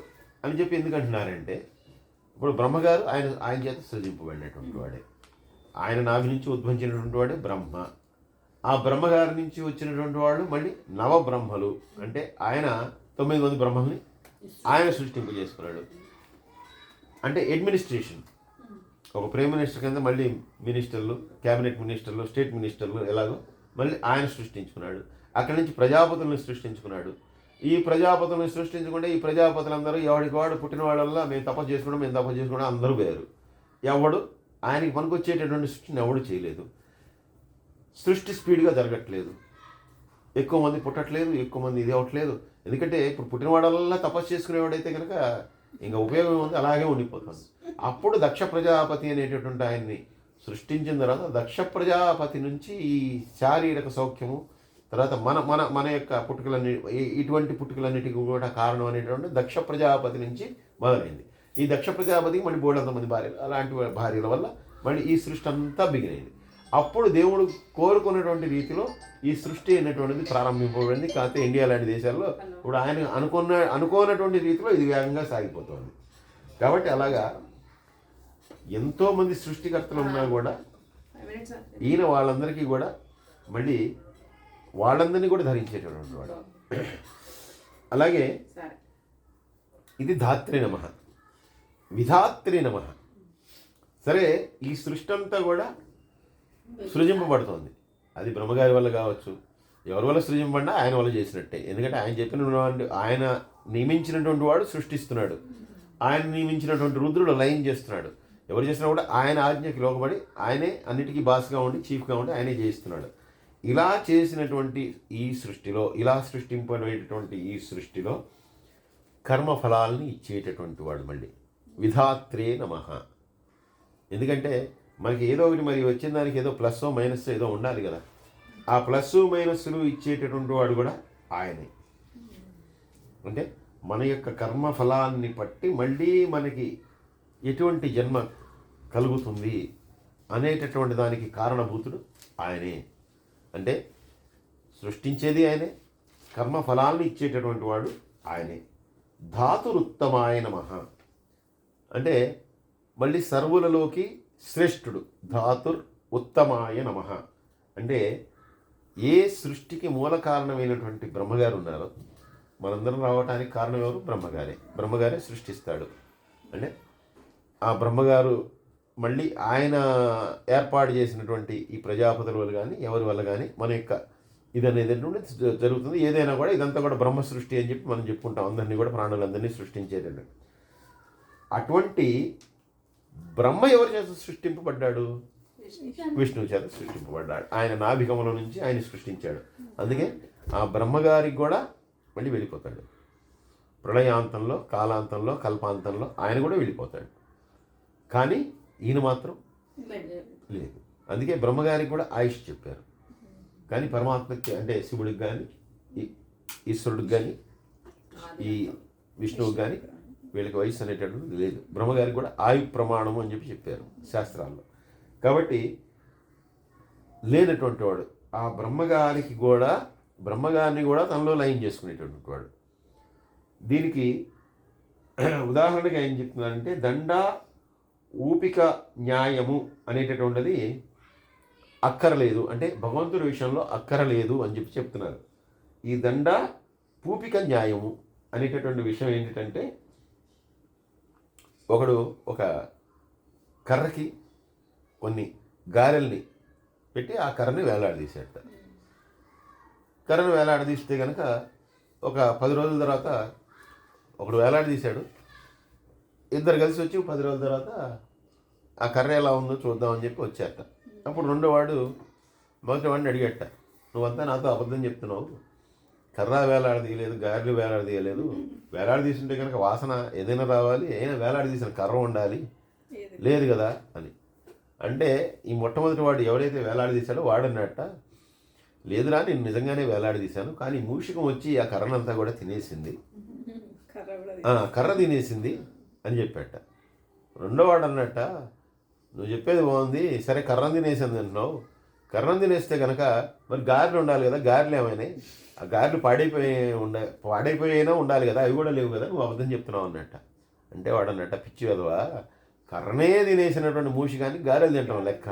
అని చెప్పి ఎందుకు అంటున్నారంటే, ఇప్పుడు బ్రహ్మగారు ఆయన చేత సృజింపబడినటువంటి వాడే. ఆయన నాభి నుంచి ఉద్భవించినటువంటి వాడే బ్రహ్మ. ఆ బ్రహ్మగారి నుంచి వచ్చినటువంటి వాళ్ళు మళ్ళీ నవబ్రహ్మలు. అంటే ఆయన 9 మంది బ్రహ్మల్ని ఆయన సృష్టింపజేసుకున్నాడు. అంటే అడ్మినిస్ట్రేషన్, ఒక ప్రైమ్ మినిస్టర్ కింద మళ్ళీ మినిస్టర్లు, క్యాబినెట్ మినిస్టర్లు, స్టేట్ మినిస్టర్లు ఎలాగో మళ్ళీ ఆయన సృష్టించుకున్నాడు. అక్కడి నుంచి ప్రజాపతులను సృష్టించుకున్నాడు. ఈ ప్రజాపతులను సృష్టించకుండా ఈ ప్రజాపతులందరూ ఎవరికి వాడు పుట్టిన వాళ్ళల్లా మేము తపస్సు చేసుకోవడం అందరూ వేరు. ఎవడు ఆయనకి పనికొచ్చేటటువంటి సృష్టిని ఎవడు చేయలేదు. సృష్టి స్పీడ్గా జరగట్లేదు, ఎక్కువ మంది పుట్టట్లేదు, ఎక్కువ మంది ఇది అవ్వట్లేదు. ఎందుకంటే ఇప్పుడు పుట్టినవాడల్లా తపస్సు చేసుకునేవాడైతే కనుక ఇంకా ఉపయోగం ఉంది, అలాగే ఉండిపోతుంది. అప్పుడు దక్ష ప్రజాపతి అనేటటువంటి ఆయన్ని సృష్టించిన తర్వాత దక్ష ప్రజాపతి నుంచి ఈ శారీరక సౌఖ్యము, తర్వాత మన మన మన యొక్క ఇటువంటి పుట్టుకలన్నిటికీ కూడా కారణం అనేటువంటి దక్ష ప్రజాపతి నుంచి మొదలైంది. ఈ దక్ష ప్రజాపతికి మళ్ళీ బోర్డంతమంది భార్యలు, అలాంటి భార్యల వల్ల మళ్ళీ ఈ సృష్టి అంతా బిగినైంది. అప్పుడు దేవుడు కోరుకున్నటువంటి రీతిలో ఈ సృష్టి అనేటువంటిది ప్రారంభింపబడింది. కాకపోతే ఇండియా లాంటి దేశాల్లో ఇప్పుడు ఆయన అనుకోనటువంటి రీతిలో ఇది వేగంగా సాగిపోతుంది. కాబట్టి అలాగా ఎంతోమంది సృష్టికర్తలు ఉన్నా కూడా ఈయన వాళ్ళందరికీ కూడా మళ్ళీ వాళ్ళందరినీ కూడా ధరించేటటువంటి వాడు. అలాగే ఇది ధాత్రి నమః, విధాత్రి నమః. సరే, ఈ సృష్టి అంతా కూడా సృజింపబడుతోంది. అది బ్రహ్మగారి వల్ల కావచ్చు, ఎవరి వల్ల సృజింపబడినా ఆయన వల్ల చేసినట్టే. ఎందుకంటే ఆయన చెప్పిన ఆయన నియమించినటువంటి వాడు సృష్టిస్తున్నాడు, ఆయన నియమించినటువంటి రుద్రుడు లయం చేస్తున్నాడు. ఎవరు చేసినా కూడా ఆయన ఆజ్ఞకి లోకబడి ఆయనే అన్నిటికీ బాస్గా ఉండి చీఫ్గా ఉండి ఆయనే చేయిస్తున్నాడు. ఇలా చేసినటువంటి ఈ సృష్టిలో, ఇలా సృష్టింపబడేటటువంటి ఈ సృష్టిలో కర్మఫలాల్ని ఇచ్చేటటువంటి వాడు మళ్ళీ విధాత్రే నమః. ఎందుకంటే మనకి ఏదో ఒకటి మరి వచ్చిన దానికి ఏదో ప్లస్ మైనస్ ఏదో ఉండాలి కదా. ఆ ప్లస్ మైనస్లు ఇచ్చేటటువంటి వాడు కూడా ఆయనే. అంటే మన యొక్క కర్మఫలాన్ని బట్టి మళ్ళీ మనకి ఎటువంటి జన్మ కలుగుతుంది అనేటటువంటి దానికి కారణభూతుడు ఆయనే. అంటే సృష్టించేది ఆయనే, కర్మఫలాన్ని ఇచ్చేటటువంటి వాడు ఆయనే. ధాతురుత్తమాయ నమః అంటే మళ్ళీ సర్వులలోకి శ్రేష్ఠుడు. ధాతుర్ ఉత్తమాయ నమః అంటే ఏ సృష్టికి మూల కారణమైనటువంటి బ్రహ్మగారు ఉన్నారో, మనందరం రావటానికి కారణం ఎవరు? బ్రహ్మగారే. బ్రహ్మగారే సృష్టిస్తాడు. అంటే ఆ బ్రహ్మగారు మళ్ళీ ఆయన ఏర్పాటు చేసినటువంటి ఈ ప్రజాపతుల వల్ల కానీ ఎవరి వల్ల కానీ మన యొక్క ఇదనేది జరుగుతుంది. ఏదైనా కూడా ఇదంతా కూడా బ్రహ్మ సృష్టి అని చెప్పి మనం చెప్పుకుంటాం. అందరినీ కూడా ప్రాణులందరినీ సృష్టించేటండి. అటువంటి బ్రహ్మ ఎవరి చేత సృష్టింపబడ్డాడు? విష్ణువు చేత సృష్టింపబడ్డాడు. ఆయన నాభికముల నుంచి ఆయన సృష్టించాడు. అందుకే ఆ బ్రహ్మగారికి కూడా మళ్ళీ వెళ్ళిపోతాడు. ప్రళయాంతంలో, కాలాంతంలో, కల్పాంతంలో ఆయన కూడా వెళ్ళిపోతాడు. కానీ ఈయన మాత్రం లేదు. అందుకే బ్రహ్మగారికి కూడా ఆయుష్ చెప్పారు. కానీ పరమాత్మకి అంటే శివుడికి కానీ ఈశ్వరుడికి కానీ ఈ విష్ణువుకి కానీ వీళ్ళకి వయసు అనేటటువంటిది లేదు. బ్రహ్మగారికి కూడా ఆయు ప్రమాణము అని చెప్పి చెప్పారు శాస్త్రాల్లో. కాబట్టి లేనటువంటి వాడు ఆ బ్రహ్మగారికి కూడా, బ్రహ్మగారిని కూడా తనలో లయం చేసుకునేటటువంటి వాడు. దీనికి ఉదాహరణగా ఏం చెప్తున్నారంటే దండ ఊపిక న్యాయము అనేటటువంటిది అక్కరలేదు, అంటే భగవంతుడి విషయంలో అక్కరలేదు అని చెప్పి చెప్తున్నారు. ఈ దండ పూపిక న్యాయము అనేటటువంటి విషయం ఏంటంటే ఒకడు ఒక కర్రకి కొన్ని గారెల్ని పెట్టి ఆ కర్రని వేలాడదీసేట. కర్రను వేలాడదీస్తే కనుక ఒక 10 రోజుల తర్వాత ఒకడు వేలాడదీశాడు. ఇద్దరు కలిసి వచ్చి 10 రోజుల తర్వాత ఆ కర్ర ఎలా ఉందో చూద్దామని చెప్పి వచ్చాట. అప్పుడు రెండో వాడు మొదటి వాడిని అడిగట, నువ్వంతా నాతో అబద్ధం చెప్తున్నావు, కర్ర వేలాడదీయలేదు, గారెలు వేలాడదీయలేదు, వేలాడదీస్తుంటే కనుక వాసన ఏదైనా రావాలి, అయినా వేలాడదీసిన కర్ర ఉండాలి, లేదు కదా అని అంటే ఈ మొట్టమొదటి వాడు ఎవరైతే వేలాడదీశాడో వాడన్నట్ట, లేదురా నేను నిజంగానే వేలాడదీశాను, కానీ మూషికం వచ్చి ఆ కర్రనంతా కూడా తినేసింది, కర్ర తినేసింది అని చెప్పాట. రెండో వాడు అన్నట్ట, నువ్వు చెప్పేది బాగుంది, సరే కర్రం తినేసింది అంటున్నావు, కర్రం తినేస్తే కనుక మరి గారెలు ఉండాలి కదా, గారెలు ఏమైనాయి, ఆ గారెలు పాడైపోయినా ఉండాలి కదా, అవి కూడా లేవు కదా, నువ్వు అబద్ధం చెప్తున్నావు అన్నట్ట. అంటే వాడు అన్నట్ట, పిచ్చి కదవా, కర్రనే తినేసినటువంటి మూషికాన్ని గారెలు తింటాం లెక్క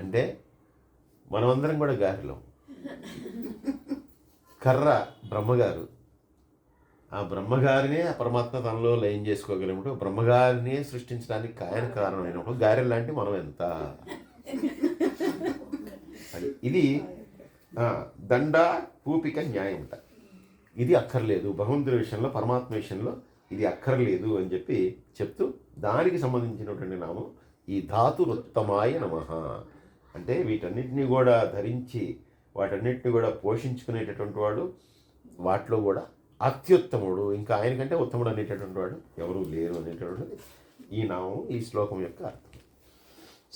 అంటే మనమందరం కూడా గారెలు. కర్ర బ్రహ్మగారు, ఆ బ్రహ్మగారినే ఆ పరమాత్మ తనలో లయం చేసుకోగలిగినప్పుడు బ్రహ్మగారినే సృష్టించడానికి ఆయన కారణమైనప్పుడు గారెలు లాంటి మనం ఎంత ఇది దండ పూపిక న్యాయం అంట. ఇది అక్కర్లేదు, భగవంతుడి విషయంలో పరమాత్మ విషయంలో ఇది అక్కర్లేదు అని చెప్పి చెప్తూ దానికి సంబంధించినటువంటి నామం ఈ ధాతురుత్తమాయ నమః. అంటే వీటన్నిటిని కూడా ధరించి వాటన్నిటిని కూడా పోషించుకునేటటువంటి వాడు, వాటిలో కూడా అత్యుత్తముడు, ఇంకా ఆయనకంటే ఉత్తముడు అనేటటువంటి వాడు ఎవరూ లేరు అనేటటువంటిది ఈ నామం, ఈ శ్లోకం యొక్క అర్థం.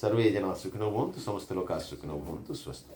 సర్వే జనా సుఖినో భవంతు, సమస్త లోకా సుఖినో భవంతు. స్వస్తి.